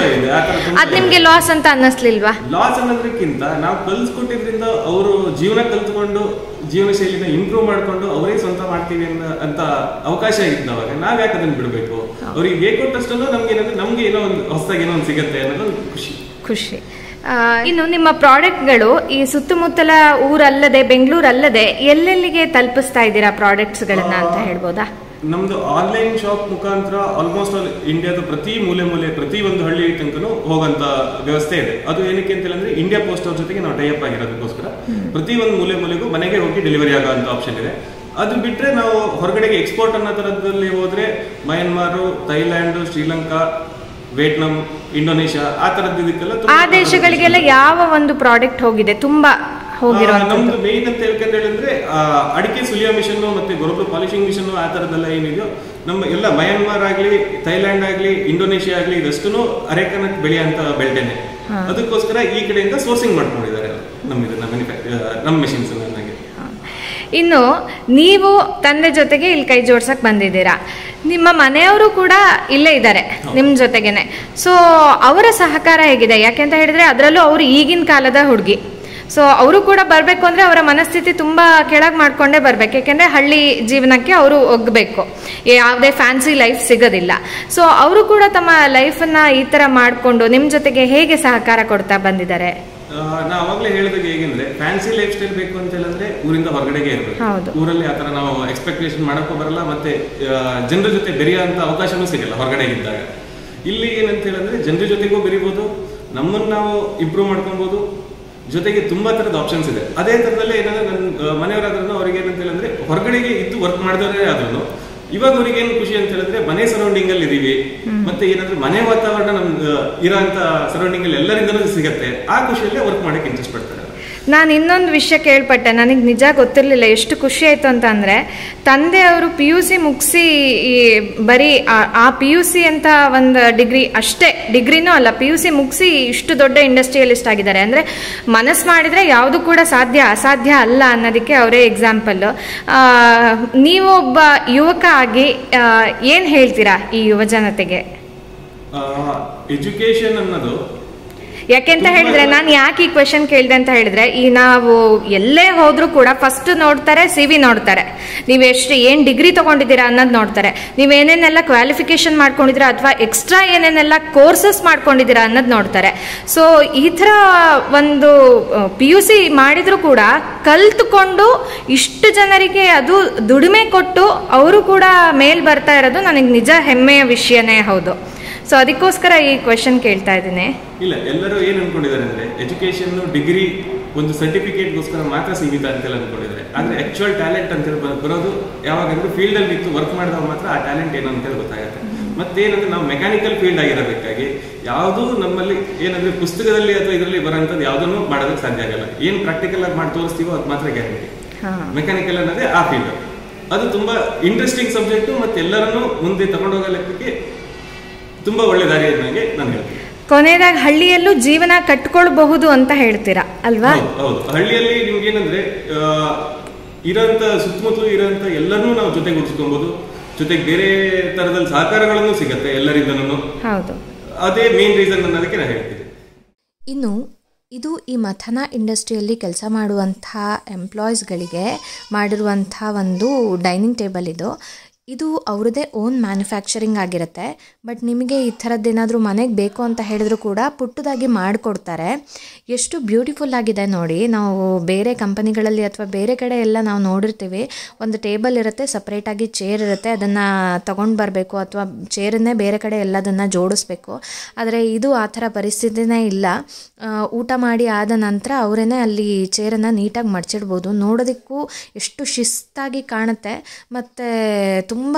A: ಅದು ನಿಮಗೆ ಲಾಸ್ ಅಂತ ಅನ್ನಿಸ್ಲಿಲ್ವಾ?
C: ಲಾಸ್ ಅನ್ನೋದಕ್ಕಿಂತ ನಾವು ಕಲ್ಸ್ಕೊಟ್ಟಿದ್ರಿಂದ ಅವರು ಜೀವನ ಕಲ್ತ್ಕೊಂಡು ಜೀವನ ಶೈಲಿನ ಇಂಪ್ರೂವ್ ಮಾಡ್ಕೊಂಡು ಅವರೇ ಸ್ವಂತ ಮಾಡ್ತೀವಿ ಅಂತ ಅವಕಾಶ ಇದ್ದವಾಗ ನಾವ್ ಯಾಕೆ ಅದನ್ನ ಬಿಡಬೇಕು? ಅವ್ರಿಗೆ ಹೇಗೆ ಕೊಟ್ಟಷ್ಟನ್ನು ನಮ್ಗೆ ಏನೋ ಒಂದು ಹೊಸದಾಗಿ ಏನೋ ಒಂದು ಸಿಗತ್ತೆ ಅನ್ನೋದು ಖುಷಿ.
A: ಇನ್ನು ನಿಮ್ಮ ಪ್ರಾಡಕ್ಟ್ಗಳು ಈ ಸುತ್ತಮುತ್ತಲ ಊರಲ್ಲದೆ ಬೆಂಗಳೂರಲ್ಲದೆ ಎಲ್ಲೆಲ್ಲಿಗೆ ತಲುಪಿಸ್ತಾ ಇದ್ದೀರಾ ಪ್ರಾಡಕ್ಟ್ಸ್ಗಳನ್ನ ಅಂತ ಹೇಳ್ಬೋದಾ?
C: ನಮ್ದು ಆನ್ಲೈನ್ ಶಾಪ್ ಮುಖಾಂತರ ಆಲ್ಮೋಸ್ಟ್ ಆಲ್ ಇಂಡಿಯಾದ ಪ್ರತಿ ಮೂಲೆ ಪ್ರತಿ ಒಂದು ಹಳ್ಳಿ ತನಕನೂ ಹೋಗಂತ ವ್ಯವಸ್ಥೆ ಇದೆ. ಅದು ಏನಕ್ಕೆ ಅಂತ ಹೇಳಿದ್ರೆ ಇಂಡಿಯಾ ಪೋಸ್ಟ್ ಅವ್ರ ಜೊತೆಗೆ ನಾವು ಟೈಅಪ್ ಆಗಿರೋದಕ್ಕೋಸ್ಕರ ಪ್ರತಿ ಒಂದು ಮೂಲೆಗೂ ಮನೆಗೆ ಹೋಗಿ ಡೆಲಿವರಿ ಆಗೋ ಅಂತ ಆಪ್ಷನ್ ಇದೆ. ಅದು ಬಿಟ್ರೆ ನಾವು ಹೊರಗಡೆಗೆ ಎಕ್ಸ್ಪೋರ್ಟ್ ಅನ್ನೋ ತರದಲ್ಲಿ ಹೋದ್ರೆ ಮಯನ್ಮಾರು, ಥೈಲ್ಯಾಂಡ್, ಶ್ರೀಲಂಕಾ, ವಿಯೆಟ್ನಾಂ, ಇಂಡೋನೇಷಿಯಾ ಆ ತರದ್ದಕ್ಕೆಲ್ಲ
A: ಆ ದೇಶಗಳಿಗೆಲ್ಲ ಯಾವ ಒಂದು ಪ್ರಾಡಕ್ಟ್ ಹೋಗಿದೆ ತುಂಬಾ
C: ನಮ್ದು ಮೇನ್ ಅಂತ ಹೇಳಿದ್ರೆ ಅಡಿಕೆ ಸುಲಿಯೋ ಮಿಷನ್ ಮತ್ತೆ ಗೊರಬು ಪಾಲಿಶಿಂಗ್ ಮಿಷನ್ ಆ ತರದೆಲ್ಲ ಏನಿದೆಯೋ ನಮ್ಮ ಎಲ್ಲ ಮಯನ್ಮಾರ್ ಆಗ್ಲಿ, ಥೈಲ್ಯಾಂಡ್ ಆಗ್ಲಿ, ಇಂಡೋನೇಷಿಯಾ ಆಗ್ಲಿ ಇದಷ್ಟು ಅರೆಕನಟ್ ಬೆಳೆಯಂತ ಬೆಳ್ಟೇನೆ. ಅದಕ್ಕೋಸ್ಕರ ಈ ಕಡೆಯಿಂದ ಸೋರ್ಸಿಂಗ್ ಮಾಡ್ಕೊಂಡಿದ್ದಾರೆ ನಮ್ಮ ಮೆಷಿನ್ಸ್.
A: ಇನ್ನು ನೀವು ತಂದೆ ಜೊತೆಗೆ ಇಲ್ಲಿ ಕೈ ಜೋಡ್ಸಕ್ ಬಂದಿದ್ದೀರಾ, ನಿಮ್ಮ ಮನೆಯವರು ಕೂಡ ಇಲ್ಲೇ ಇದ್ದಾರೆ ನಿಮ್ಮ ಜೊತೆಗೇನೆ. ಸೊ ಅವರ ಸಹಕಾರ ಹೇಗಿದೆ? ಯಾಕೆಂತ ಹೇಳಿದ್ರೆ ಅದರಲ್ಲೂ ಅವರು ಈಗಿನ ಕಾಲದ ಹುಡುಗಿ. ಸೊ ಅವರು ಕೂಡ ಬರಬೇಕು ಅಂದರೆ ಅವರ ಮನಸ್ಥಿತಿ ತುಂಬ ಕೆಳಗೆ ಮಾಡ್ಕೊಂಡೇ ಬರಬೇಕು. ಯಾಕೆಂದರೆ ಹಳ್ಳಿ ಜೀವನಕ್ಕೆ ಅವರು ಒಗ್ಗಬೇಕು, ಯಾವುದೇ ಫ್ಯಾನ್ಸಿ ಲೈಫ್ ಸಿಗೋದಿಲ್ಲ. ಸೊ ಅವರು ಕೂಡ ತಮ್ಮ ಲೈಫನ್ನು ಈ ಥರ ಮಾಡಿಕೊಂಡು ನಿಮ್ಮ ಜೊತೆಗೆ ಹೇಗೆ ಸಹಕಾರ ಕೊಡ್ತಾ ಬಂದಿದ್ದಾರೆ?
C: ನಾ ಅವಾಗಲೇ ಹೇಳಿದಾಗ ಹೇಗೆಂದ್ರೆ ಫ್ಯಾನ್ಸಿ ಲೈಫ್ ಸ್ಟೈಲ್ ಬೇಕು ಅಂತ ಹೇಳಿದ್ರೆ ಊರಿಂದ ಹೊರಗಡೆಗೆ ಇರಬೇಕು. ಊರಲ್ಲಿ ಆತರ ನಾವು ಎಕ್ಸ್ಪೆಕ್ಟೇಷನ್ ಮಾಡಕ್ಕೂ ಬರಲ್ಲ, ಮತ್ತೆ ಜನರ ಜೊತೆ ಬೆರೆಯೋ ಅಂತ ಅವಕಾಶನೂ ಸಿಗಲ್ಲ ಹೊರಗಡೆ ಇದ್ದಾಗ. ಇಲ್ಲಿ ಏನಂತ ಹೇಳಿದ್ರೆ ಜನರ ಜೊತೆಗೂ ಬೆರಿಬಹುದು, ನಮ್ಮನ್ನು ನಾವು ಇಂಪ್ರೂವ್ ಮಾಡ್ಕೊಬಹುದು, ಜೊತೆಗೆ ತುಂಬಾ ತರದ ಆಪ್ಷನ್ಸ್ ಇದೆ. ಅದೇ ತರದಲ್ಲೇ ಏನಂದ್ರೆ ನನ್ನ ಮನೆಯವರಾದ್ರೂ ಅವ್ರಿಗೆ ಏನಂತ ಹೇಳಿದ್ರೆ ಹೊರಗಡೆಗೆ ಇದ್ದು ವರ್ಕ್ ಮಾಡಿದವರೇ ಆದ್ರೂ ಇವಾಗ ಅವ್ರಿಗೆ ಏನು ಖುಷಿ ಅಂತ ಹೇಳಿದ್ರೆ ಮನೆ ಸರೌಂಡಿಂಗ್ ಅಲ್ಲಿ ಇದೀವಿ, ಮತ್ತೆ ಏನಂದ್ರೆ ಮನೆ ವಾತಾವರಣ ನಮ್ಗೆ ಇರೋಂತ ಸರೌಂಡಿಂಗ್ ಅಲ್ಲಿ ಎಲ್ಲರಿಂದಲೂ ಸಿಗತ್ತೆ. ಆ ಖುಷಿಯಲ್ಲೇ ವರ್ಕ್ ಮಾಡಕ್ಕೆ ಇಂಟ್ರೆಸ್ಟ್ ಪಡ್ತಾರೆ.
A: ನಾನು ಇನ್ನೊಂದು ವಿಷಯ ಕೇಳ್ಪಟ್ಟೆ, ನನಗೆ ನಿಜ ಗೊತ್ತಿರಲಿಲ್ಲ, ಎಷ್ಟು ಖುಷಿ ಆಯಿತು ಅಂತ ಅಂದರೆ ತಂದೆಯವರು PUC ಮುಗಿಸಿ ಬರೀ ಆ PUC ಅಂತ ಒಂದು ಡಿಗ್ರಿ ಅಷ್ಟೇ, ಡಿಗ್ರಿನೂ ಅಲ್ಲ, PUC ಮುಗಿಸಿ ಇಷ್ಟು ದೊಡ್ಡ ಇಂಡಸ್ಟ್ರಿಯಲಿಸ್ಟ್ ಆಗಿದ್ದಾರೆ ಅಂದರೆ ಮನಸ್ಸು ಮಾಡಿದರೆ ಯಾವುದು ಕೂಡ ಅಸಾಧ್ಯ ಅಲ್ಲ ಅನ್ನೋದಕ್ಕೆ ಅವರೇ ಎಕ್ಸಾಂಪಲ್ಲು. ನೀವು ಒಬ್ಬ ಯುವಕ ಆಗಿ ಏನು ಹೇಳ್ತೀರಾ ಈ ಯುವ ಜನತೆಗೆ?
C: ಎಜುಕೇಶನ್ ಅನ್ನೋದು
A: ಯಾಕೆಂತ ಹೇಳಿದ್ರೆ ನಾನು ಯಾಕೆ ಈ ಕ್ವೆಶನ್ ಕೇಳಿದೆ ಅಂತ ಹೇಳಿದ್ರೆ, ಈ ನಾವು ಎಲ್ಲೇ ಹೋದ್ರೂ ಕೂಡ ಫಸ್ಟ್ ನೋಡ್ತಾರೆ CV ನೋಡ್ತಾರೆ, ನೀವು ಏನು ಡಿಗ್ರಿ ತಗೊಂಡಿದ್ದೀರಾ ಅನ್ನೋದು ನೋಡ್ತಾರೆ, ನೀವೇನೇನೆಲ್ಲ ಕ್ವಾಲಿಫಿಕೇಶನ್ ಮಾಡ್ಕೊಂಡಿದ್ದೀರಾ ಅಥವಾ ಎಕ್ಸ್ಟ್ರಾ ಏನೇನೆಲ್ಲ ಕೋರ್ಸಸ್ ಮಾಡ್ಕೊಂಡಿದ್ದೀರಾ ಅನ್ನೋದು ನೋಡ್ತಾರೆ. ಸೊ ಈ ಥರ ಒಂದು PUC ಮಾಡಿದ್ರು ಕೂಡ ಕಲ್ತ್ಕೊಂಡು ಇಷ್ಟು ಜನರಿಗೆ ಅದು ದುಡಿಮೆ ಕೊಟ್ಟು ಅವರು ಕೂಡ ಮೇಲ್ ಬರ್ತಾ ಇರೋದು ನನಗೆ ನಿಜ ಹೆಮ್ಮೆಯ ವಿಷಯನೇ ಹೌದು. ಸೊ ಅದಕ್ಕೋಸ್ಕರ ಈ ಕ್ವೆಶನ್ ಕೇಳ್ತಾ ಇದ್ದೀನಿ.
C: ಇಲ್ಲ, ಎಲ್ಲರೂ ಏನ್ ಅನ್ಕೊಂಡಿದ್ದಾರೆ ಅಂದ್ರೆ ಎಜುಕೇಶನ್ ಡಿಗ್ರಿ ಒಂದು ಸರ್ಟಿಫಿಕೇಟ್ಗೋಸ್ಕರ ಮಾತ್ರ ಸೀಮಿತ ಅಂತೆಲ್ಲ ಅನ್ಕೊಂಡಿದ್ದಾರೆ. ಆದ್ರೆ ಆಕ್ಚುಯಲ್ ಟ್ಯಾಲೆಂಟ್ ಅಂತ ಬರೋದು ಯಾವಾಗಂದ್ರೆ ಫೀಲ್ಡ್ ಅಲ್ಲಿ ಇತ್ತು ವರ್ಕ್ ಮಾಡಿದಾಗ ಮಾತ್ರ ಆ ಟ್ಯಾಲೆಂಟ್ ಏನು ಅಂತ ಗೊತ್ತಾಗುತ್ತೆ. ಮತ್ತೇನಂದ್ರೆ ನಾವು ಮೆಕ್ಯಾನಿಕಲ್ ಫೀಲ್ಡ್ ಆಗಿರಬೇಕಾಗಿ ಯಾವುದು ನಮ್ಮಲ್ಲಿ ಏನಂದ್ರೆ ಪುಸ್ತಕದಲ್ಲಿ ಅಥವಾ ಇದರಲ್ಲಿ ಬರೋಂಥದ್ದು ಯಾವುದನ್ನು ಮಾಡೋದಕ್ಕೆ ಸಾಧ್ಯ ಆಗಲ್ಲ. ಏನ್ ಪ್ರಾಕ್ಟಿಕಲ್ ಆಗಿ ಮಾಡಿ ತೋರಿಸ್ತೀವೋ ಅದು ಮಾತ್ರ ಗ್ಯಾರಂಟಿ. ಮೆಕ್ಯಾನಿಕಲ್ ಅನ್ನೋದೇ ಆ ಫೀಲ್ಡ್. ಅದು ತುಂಬಾ ಇಂಟ್ರೆಸ್ಟಿಂಗ್ ಸಬ್ಜೆಕ್ಟ್, ಮತ್ತೆ ಎಲ್ಲರನ್ನೂ ಮುಂದೆ ತಗೊಂಡೋಗೋ ಲೆಕ್ಕಕ್ಕೆ ತುಂಬಾ ಒಳ್ಳೆ ದಾರಿ ನನಗೆ ನಾನು ಹೇಳ್ತೀನಿ.
A: ಕೊನೆಯದಾಗಿ ಹಳ್ಳಿಯಲ್ಲೂ ಜೀವನ ಕಟ್ಕೊಳ್ಬಹುದು ಅಂತ ಹೇಳ್ತೀರಾ ಅಲ್ವಾ?
C: ಹೌದು, ಹಳ್ಳಿಯಲ್ಲಿ ನಿಮ್ಗೆ ಏನಂದ್ರೆ ಇರೋಂತ ಸುತ್ತಮುತ್ತಲು ಇರೋಂತ ಎಲ್ಲರನ್ನೂ ನಾವು ಜೊತೆಗೆ ಉಳಿಸ್ಕೊಬಹುದು, ಜೊತೆಗೆ ಬೇರೆ ತರದಲ್ಲಿ ಸಹಕಾರಗಳನ್ನು ಸಿಗತ್ತೆ ಎಲ್ಲರಿಂದನೂ.
A: ಹೌದು,
C: ಅದೇ ಮೇನ್ ರೀಸನ್ ಅನ್ನೋದಕ್ಕೆ ನಾನು ಹೇಳ್ತೀನಿ.
D: ಇನ್ನು ಇದು ಈ ಮಥನ ಇಂಡಸ್ಟ್ರಿಯಲ್ಲಿ ಕೆಲಸ ಮಾಡುವಂಥ ಎಂಪ್ಲಾಯೀಸ್ಗಳಿಗೆ ಮಾಡಿರುವಂಥ ಒಂದು ಡೈನಿಂಗ್ ಟೇಬಲ್ ಇದು. ಇದು ಅವ್ರದ್ದೇ ಓನ್ ಮ್ಯಾನುಫ್ಯಾಕ್ಚರಿಂಗ್ ಆಗಿರುತ್ತೆ. ಬಟ್ ನಿಮಗೆ ಈ ಥರದ್ದೇನಾದರೂ ಮನೆಗೆ ಬೇಕು ಅಂತ ಹೇಳಿದ್ರು ಕೂಡ ಪುಟ್ಟದಾಗಿ ಮಾಡಿಕೊಡ್ತಾರೆ. ಎಷ್ಟು ಬ್ಯೂಟಿಫುಲ್ ಆಗಿದೆ ನೋಡಿ. ನಾವು ಬೇರೆ ಕಂಪನಿಗಳಲ್ಲಿ ಅಥವಾ ಬೇರೆ ಕಡೆ ಎಲ್ಲ ನಾವು ನೋಡಿರ್ತೀವಿ, ಒಂದು ಟೇಬಲ್ ಇರುತ್ತೆ, ಸಪ್ರೇಟಾಗಿ ಚೇರ್ ಇರುತ್ತೆ, ಅದನ್ನು ತೊಗೊಂಡು ಬರಬೇಕು ಅಥವಾ ಚೇರನ್ನೇ ಬೇರೆ ಕಡೆ ಎಲ್ಲದನ್ನು ಜೋಡಿಸ್ಬೇಕು. ಆದರೆ ಇದು ಆ ಥರ ಪರಿಸ್ಥಿತಿನೇ ಇಲ್ಲ. ಊಟ ಮಾಡಿ ಆದ ನಂತರ ಅವರೇ ಅಲ್ಲಿ ಚೇರನ್ನು ನೀಟಾಗಿ ಮಡಚಿಡ್ಬೋದು. ನೋಡೋದಕ್ಕೂ ಎಷ್ಟು ಶಿಸ್ತಾಗಿ ಕಾಣುತ್ತೆ ಮತ್ತು ತುಂಬ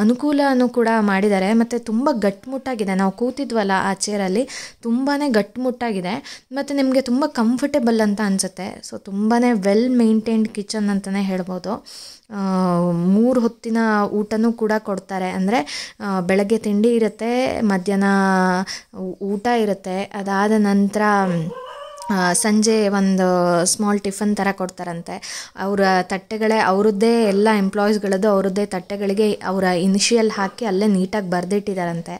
D: ಅನುಕೂಲನೂ ಕೂಡ ಮಾಡಿದ್ದಾರೆ. ಮತ್ತು ತುಂಬ ಗಟ್ಟಿಮುಟ್ಟಾಗಿದೆ. ನಾವು ಕೂತಿದ್ವಲ್ಲ ಆ ಚೇರಲ್ಲಿ, ತುಂಬಾ ಗಟ್ಟಿಮುಟ್ಟಾಗಿದೆ ಮತ್ತು ನಿಮಗೆ ತುಂಬ ಕಂಫರ್ಟೇಬಲ್ ಅಂತ ಅನಿಸುತ್ತೆ. ಸೊ ತುಂಬಾ ವೆಲ್ ಮೇಂಟೈನ್ಡ್ ಕಿಚನ್ ಅಂತಲೇ ಹೇಳ್ಬೋದು. 3 ಹೊತ್ತಿನ ಊಟನೂ ಕೂಡ ಕೊಡ್ತಾರೆ. ಅಂದರೆ ಬೆಳಗ್ಗೆ ತಿಂಡಿ ಇರುತ್ತೆ, ಮಧ್ಯಾಹ್ನ ಊಟ ಇರುತ್ತೆ, ಅದಾದ ನಂತರ ಸಂಜೆ ಒಂದು ಸ್ಮಾಲ್ ಟಿಫನ್ ಥರ ಕೊಡ್ತಾರಂತೆ. ಅವರ ತಟ್ಟೆಗಳೇ ಅವರದ್ದೇ, ಎಲ್ಲ ಎಂಪ್ಲಾಯೀಸ್ಗಳದ್ದು ಅವರದ್ದೇ ತಟ್ಟೆಗಳಿಗೆ ಅವರ ಇನಿಷಿಯಲ್ ಹಾಕಿ ಅಲ್ಲೇ ನೀಟಾಗಿ ಬರೆದಿಟ್ಟಿದ್ದಾರಂತೆ.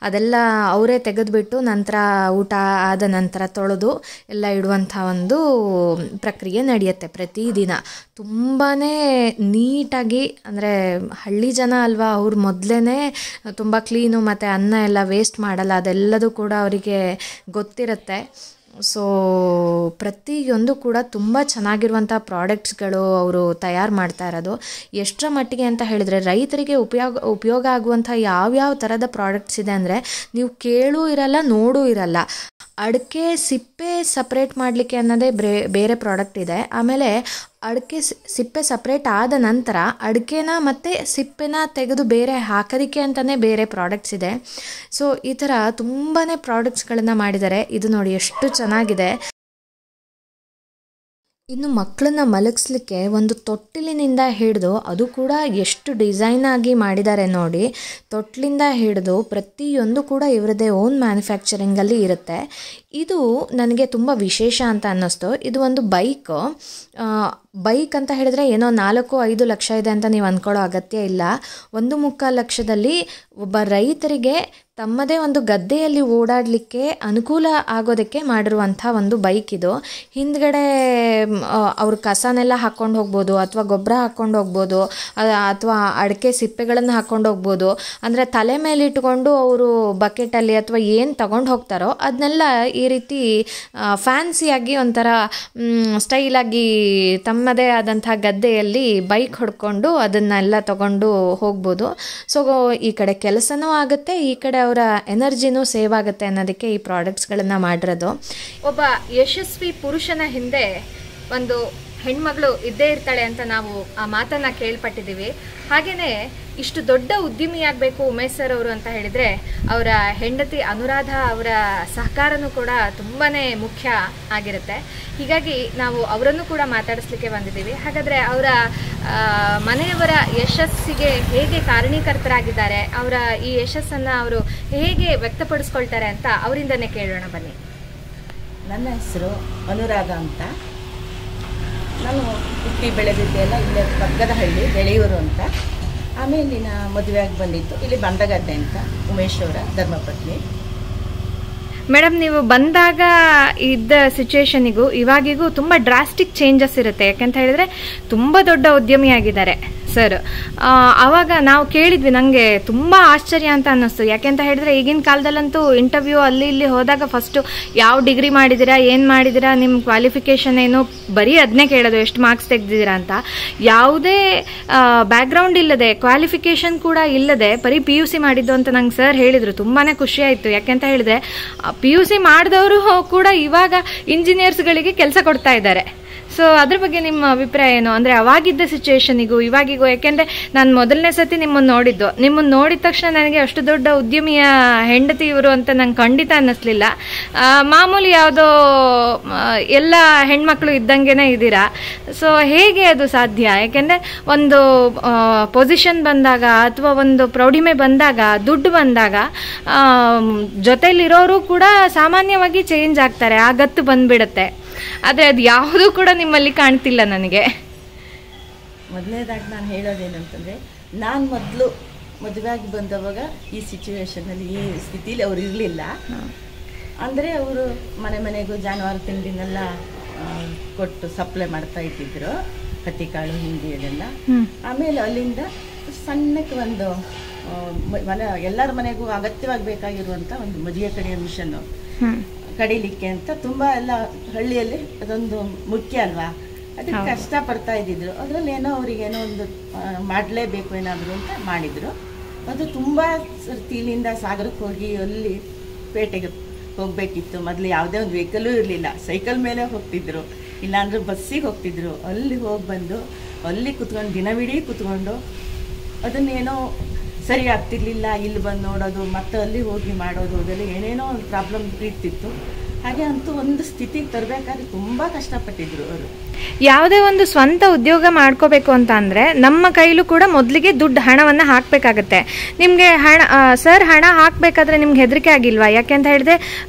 D: ಅದೆಲ್ಲ ಅವರೇ ತೆಗೆದುಬಿಟ್ಟು ನಂತರ ಊಟ ಆದ ನಂತರ ತೊಳೆದು ಎಲ್ಲ ಇಡುವಂಥ ಒಂದು ಪ್ರಕ್ರಿಯೆ ನಡೆಯುತ್ತೆ ಪ್ರತಿದಿನ. ತುಂಬಾ ನೀಟಾಗಿ, ಅಂದರೆ ಹಳ್ಳಿ ಜನ ಅಲ್ವಾ, ಅವ್ರು ಮೊದಲೇ ತುಂಬ ಕ್ಲೀನು ಮತ್ತು ಅನ್ನ ಎಲ್ಲ ವೇಸ್ಟ್ ಮಾಡಲ್ಲ, ಅದೆಲ್ಲದೂ ಕೂಡ ಅವರಿಗೆ ಗೊತ್ತಿರುತ್ತೆ. ಸೊ ಪ್ರತಿಯೊಂದು ಕೂಡ ತುಂಬ ಚೆನ್ನಾಗಿರುವಂಥ ಪ್ರಾಡಕ್ಟ್ಸ್ಗಳು ಅವರು ತಯಾರು ಮಾಡ್ತಾ ಇರೋದು. ಎಷ್ಟರ ಮಟ್ಟಿಗೆ ಅಂತ ಹೇಳಿದರೆ ರೈತರಿಗೆ ಉಪಯೋಗ ಆಗುವಂಥ ಯಾವ್ಯಾವ ಥರದ ಪ್ರಾಡಕ್ಟ್ಸ್ ಇದೆ ಅಂದರೆ ನೀವು ಕೇಳೂ ಇರಲ್ಲ, ನೋಡೂ ಇರಲ್ಲ. ಅಡಿಕೆ ಸಿಪ್ಪೆ ಸಪ್ರೇಟ್ ಮಾಡಲಿಕ್ಕೆ ಅನ್ನೋದೇ ಬೇರೆ ಪ್ರಾಡಕ್ಟ್ ಇದೆ. ಆಮೇಲೆ ಅಡಿಕೆ ಸಿಪ್ಪೆ ಸಪ್ರೇಟ್ ಆದ ನಂತರ ಅಡಿಕೆನ ಮತ್ತು ಸಿಪ್ಪೆನ ತೆಗೆದು ಬೇರೆ ಹಾಕೋದಕ್ಕೆ ಅಂತಲೇ ಬೇರೆ ಪ್ರಾಡಕ್ಟ್ಸ್ ಇದೆ. ಸೊ ಈ ಥರ ತುಂಬಾ ಪ್ರಾಡಕ್ಟ್ಸ್ಗಳನ್ನು ಮಾಡಿದ್ದಾರೆ. ಇದು ನೋಡಿ ಎಷ್ಟು ಚೆನ್ನಾಗಿದೆ. ಇನ್ನು ಮಕ್ಕಳನ್ನ ಮಲಗಿಸ್ಲಿಕ್ಕೆ ಒಂದು ತೊಟ್ಟಿಲಿನಿಂದ ಹಿಡಿದು, ಅದು ಕೂಡ ಎಷ್ಟು ಡಿಸೈನ್ ಆಗಿ ಮಾಡಿದ್ದಾರೆ ನೋಡಿ. ತೊಟ್ಟಿಲಿಂದ ಹಿಡಿದು ಪ್ರತಿಯೊಂದು ಕೂಡ ಇವರದೇ ಓನ್ ಮ್ಯಾನುಫ್ಯಾಕ್ಚರಿಂಗಲ್ಲಿ ಇರುತ್ತೆ. ಇದು ನನಗೆ ತುಂಬ ವಿಶೇಷ ಅಂತ ಅನ್ನಿಸ್ತು. ಇದು ಒಂದು ಬೈಕ್ ಅಂತ ಹೇಳಿದ್ರೆ ಏನೋ 4-5 ಲಕ್ಷ ಇದೆ ಅಂತ ನೀವು ಅಂದ್ಕೊಳ್ಳೋ ಅಗತ್ಯ ಇಲ್ಲ. 1.25 ಲಕ್ಷದಲ್ಲಿ ಒಬ್ಬ ರೈತರಿಗೆ ತಮ್ಮದೇ ಒಂದು ಗದ್ದೆಯಲ್ಲಿ ಓಡಾಡಲಿಕ್ಕೆ ಅನುಕೂಲ ಆಗೋದಕ್ಕೆ ಮಾಡಿರುವಂಥ ಒಂದು ಬೈಕ್ ಇದು. ಹಿಂದ್ಗಡೆ ಅವ್ರ ಕಸನೆಲ್ಲ ಹಾಕ್ಕೊಂಡು ಹೋಗ್ಬೋದು, ಅಥವಾ ಗೊಬ್ಬರ ಹಾಕ್ಕೊಂಡು ಹೋಗ್ಬೋದು, ಅಥವಾ ಅಡಿಕೆ ಸಿಪ್ಪೆಗಳನ್ನು ಹಾಕ್ಕೊಂಡು ಹೋಗ್ಬೋದು. ಅಂದರೆ ತಲೆ ಮೇಲೆ ಇಟ್ಕೊಂಡು ಅವರು ಬಕೆಟಲ್ಲಿ ಅಥವಾ ಏನು ತಗೊಂಡು ಹೋಗ್ತಾರೋ ಅದನ್ನೆಲ್ಲ ಈ ರೀತಿ ಫ್ಯಾನ್ಸಿಯಾಗಿ ಒಂಥರ ಸ್ಟೈಲಾಗಿ ತಮ್ಮದೇ ಆದಂಥ ಗದ್ದೆಯಲ್ಲಿ ಬೈಕ್ ಹೊಡ್ಕೊಂಡು ಅದನ್ನೆಲ್ಲ ತಗೊಂಡು ಹೋಗ್ಬೋದು. ಸೊ ಈ ಕಡೆ ಕೆಲಸನೂ ಆಗುತ್ತೆ, ಈ ಕಡೆ ಅವರ ಎನರ್ಜಿನೂ ಸೇವ್ ಆಗುತ್ತೆ ಅನ್ನೋದಕ್ಕೆ ಈ ಪ್ರಾಡಕ್ಟ್ಸ್ಗಳನ್ನು ಮಾಡಿರೋದು.
A: ಒಬ್ಬ ಯಶಸ್ವಿ ಪುರುಷನ ಹಿಂದೆ ಒಂದು ಹೆಣ್ಮಗಳು ಇದ್ದೇ ಇರ್ತಾಳೆ ಅಂತ ನಾವು ಆ ಮಾತನ್ನ ಕೇಳ್ಪಟ್ಟಿದ್ದೀವಿ. ಹಾಗೇನೆ ಇಷ್ಟು ದೊಡ್ಡ ಉದ್ಯಮಿಯಾಗಬೇಕು ಉಮೇಶ್ ಸರ್ ಅವರು ಅಂತ ಹೇಳಿದರೆ ಅವರ ಹೆಂಡತಿ ಅನುರಾಧ ಅವರ ಸಹಕಾರನೂ ಕೂಡ ತುಂಬಾ ಮುಖ್ಯ ಆಗಿರುತ್ತೆ. ಹೀಗಾಗಿ ನಾವು ಅವರನ್ನು ಕೂಡ ಮಾತಾಡಿಸ್ಲಿಕ್ಕೆ ಬಂದಿದ್ದೀವಿ. ಹಾಗಾದರೆ ಅವರ ಮನೆಯವರ ಯಶಸ್ಸಿಗೆ ಹೇಗೆ ಕಾರಣೀಕರ್ತರಾಗಿದ್ದಾರೆ, ಅವರ ಈ ಯಶಸ್ಸನ್ನು ಅವರು ಹೇಗೆ ವ್ಯಕ್ತಪಡಿಸ್ಕೊಳ್ತಾರೆ ಅಂತ ಅವರಿಂದನೇ ಕೇಳೋಣ ಬನ್ನಿ.
E: ನನ್ನ ಹೆಸರು ಅನುರಾಧ ಅಂತ. ನಾನು ಹುಟ್ಟಿ ಬೆಳೆದಿದ್ದೆಲ್ಲ ಇಲ್ಲೇ ಪಕ್ಕದ ಹಳ್ಳಿ ಬೆಳೆಯೂರು ಅಂತ. ಆಮೇಲೆ ಇಲ್ಲಿನ ಮದುವೆಯಾಗಿ ಬಂದಿತ್ತು ಇಲ್ಲಿ ಬಂದಗದ್ದೆ ಅಂತ, ಉಮೇಶ್ ಅವರ ಧರ್ಮಪತ್ನಿ.
A: ಮೇಡಮ್, ನೀವು ಬಂದಾಗ ಇದ್ದ ಸಿಚುವೇಶನಿಗೂ ಇವಾಗಿಗೂ ತುಂಬ ಡ್ರಾಸ್ಟಿಕ್ ಚೇಂಜಸ್ ಇರುತ್ತೆ. ಯಾಕಂತ ಹೇಳಿದ್ರೆ ತುಂಬ ದೊಡ್ಡ ಉದ್ಯಮಿಯಾಗಿದ್ದಾರೆ ಸರ್. ಆವಾಗ ನಾವು ಕೇಳಿದ್ವಿ, ನನಗೆ ತುಂಬ ಆಶ್ಚರ್ಯ ಅಂತ ಅನ್ನಿಸ್ತು. ಯಾಕೆಂತ ಹೇಳಿದ್ರೆ ಈಗಿನ ಕಾಲದಲ್ಲಂತೂ ಇಂಟರ್ವ್ಯೂ ಅಲ್ಲಿ ಇಲ್ಲಿ ಹೋದಾಗ ಫಸ್ಟು ಯಾವ ಡಿಗ್ರಿ ಮಾಡಿದ್ದೀರಾ, ಏನು ಮಾಡಿದ್ದೀರಾ, ನಿಮ್ಮ ಕ್ವಾಲಿಫಿಕೇಷನ್ ಏನು, ಬರೀ ಅದನ್ನೇ ಕೇಳೋದು, ಎಷ್ಟು ಮಾರ್ಕ್ಸ್ ತೆಗೆದಿದ್ದೀರಾ ಅಂತ. ಯಾವುದೇ ಬ್ಯಾಕ್ಗ್ರೌಂಡ್ ಇಲ್ಲದೆ, ಕ್ವಾಲಿಫಿಕೇಷನ್ ಕೂಡ ಇಲ್ಲದೆ ಬರೀ PUC ಮಾಡಿದ್ದು ಅಂತ ನಂಗೆ ಸರ್ ಹೇಳಿದರು. ತುಂಬಾ ಖುಷಿ ಆಯಿತು. ಯಾಕೆಂತ ಹೇಳಿದ್ರೆ PUC ಮಾಡಿದವರು ಕೂಡ ಇವಾಗ ಇಂಜಿನಿಯರ್ಸ್ಗಳಿಗೆ ಕೆಲಸ ಕೊಡ್ತಾ ಇದ್ದಾರೆ. ಸೊ ಅದ್ರ ಬಗ್ಗೆ ನಿಮ್ಮ ಅಭಿಪ್ರಾಯ ಏನು? ಅಂದರೆ ಅವಾಗಿದ್ದ ಸಿಚುವೇಶನಿಗೂ ಇವಾಗಿಗೂ, ಯಾಕೆಂದರೆ ನಾನು ಮೊದಲನೇ ಸತಿ ನಿಮ್ಮನ್ನು ನೋಡಿದ ತಕ್ಷಣ ನನಗೆ ಅಷ್ಟು ದೊಡ್ಡ ಉದ್ಯಮಿಯ ಹೆಂಡತಿ ಇವರು ಅಂತ ನಂಗೆ ಖಂಡಿತ ಅನ್ನಿಸ್ಲಿಲ್ಲ. ಮಾಮೂಲಿ ಯಾವುದೋ ಎಲ್ಲ ಹೆಣ್ಮಕ್ಳು ಇದ್ದಂಗೆನೇ ಇದ್ದೀರಾ. ಸೊ ಹೇಗೆ ಅದು ಸಾಧ್ಯ? ಯಾಕೆಂದರೆ ಒಂದು ಪೊಸಿಷನ್ ಬಂದಾಗ ಅಥವಾ ಒಂದು ಪ್ರೌಢಿಮೆ ಬಂದಾಗ, ದುಡ್ಡು ಬಂದಾಗ ಜೊತೆಲಿರೋರು ಕೂಡ ಸಾಮಾನ್ಯವಾಗಿ ಚೇಂಜ್ ಆಗ್ತಾರೆ, ಆ ಗತ್ತು ಬಂದ್ಬಿಡುತ್ತೆ. ಆದರೆ ಅದು ಯಾವುದೂ ಕೂಡ ನಿಮ್ಮಲ್ಲಿ ಕಾಣ್ತಿಲ್ಲ ನನಗೆ.
E: ಮೊದಲನೇದಾಗಿ ನಾನು ಹೇಳೋದೇನಂತಂದರೆ, ನಾನು ಮೊದಲು ಮದುವೆಯಾಗಿ ಬಂದವಾಗ ಈ ಸಿಚುವೇಶನಲ್ಲಿ, ಈ ಸ್ಥಿತಿಲಿ ಅವ್ರು ಇರಲಿಲ್ಲ. ಅಂದರೆ ಅವರು ಮನೆಗೂ ಜಾನುವಾರು ತಿಂಡಿನೆಲ್ಲ ಕೊಟ್ಟು ಸಪ್ಲೈ ಮಾಡ್ತಾ ಇಟ್ಟಿದ್ರು, ಹತ್ತಿಕಾಳು ಹಿಂಡಿ ಅದೆಲ್ಲ. ಆಮೇಲೆ ಅಲ್ಲಿಂದ ಸಣ್ಣಕ್ಕೆ ಒಂದು ಮನೆ ಎಲ್ಲರ ಮನೆಗೂ ಅಗತ್ಯವಾಗಿ ಬೇಕಾಗಿರುವಂಥ ಒಂದು ಮದುವೆ ಕಡಿಯೋ ಮಿಷನ್ನು ಕಡಿಲಿಕ್ಕೆ ಅಂತ ತುಂಬ ಎಲ್ಲ ಹಳ್ಳಿಯಲ್ಲಿ ಅದೊಂದು ಮುಖ್ಯ ಅಲ್ವಾ, ಅದಕ್ಕೆ ಕಷ್ಟಪಡ್ತಾ ಇದ್ದಿದ್ರು. ಅದರಲ್ಲಿ ಏನೋ ಅವರಿಗೇನೋ ಒಂದು ಮಾಡಲೇಬೇಕು ಏನಾದರೂ ಅಂತ ಮಾಡಿದರು. ಅದು ತುಂಬ ಸರ್ತಿ ಇಲ್ಲಿಂದ ಸಾಗರಕ್ಕೆ ಹೋಗಿ ಅಲ್ಲಿ ಪೇಟೆಗೆ ಹೋಗಬೇಕಿತ್ತು. ಮೊದಲು ಯಾವುದೇ ಒಂದು ವೆಹಿಕಲ್ಲೂ ಇರಲಿಲ್ಲ, ಸೈಕಲ್ ಮೇಲೆ ಹೋಗ್ತಿದ್ರು, ಇಲ್ಲಾಂದ್ರೆ ಬಸ್ಸಿಗೆ ಹೋಗ್ತಿದ್ರು. ಅಲ್ಲಿ ಹೋಗಿ ಬಂದು ಅಲ್ಲಿ ಕುತ್ಕೊಂಡು ದಿನವಿಡೀ ಕುತ್ಕೊಂಡು ಅದನ್ನೇನೋ ಸರಿ ಆಗ್ತಿರ್ಲಿಲ್ಲ. ಇಲ್ಲಿ ಬಂದು ನೋಡೋದು ಮತ್ತು ಅಲ್ಲಿ ಹೋಗಿ ಮಾಡೋದು, ಅದೆಲ್ಲ ಏನೇನೋ ಒಂದು ಪ್ರಾಬ್ಲಮ್ ಇರ್ತಿತ್ತು. ಹಾಗೆ ಅಂತೂ ಒಂದು ಸ್ಥಿತಿಗೆ ತರಬೇಕಾದ್ರೆ ತುಂಬ ಕಷ್ಟಪಟ್ಟಿದ್ರು ಅವರು.
D: ಯಾವುದೇ ಒಂದು ಸ್ವಂತ ಉದ್ಯೋಗ ಮಾಡ್ಕೋಬೇಕು ಅಂತ ಅಂದರೆ ನಮ್ಮ ಕೈಲೂ ಕೂಡ ಮೊದಲಿಗೆ ಹಣವನ್ನು ಹಾಕಬೇಕಾಗತ್ತೆ. ನಿಮಗೆ ಹಣ ಹಾಕಬೇಕಾದ್ರೆ ನಿಮ್ಗೆ ಹೆದರಿಕೆ ಆಗಿಲ್ವಾ? ಯಾಕೆ ಅಂತ ಹೇಳಿದ್ರೆ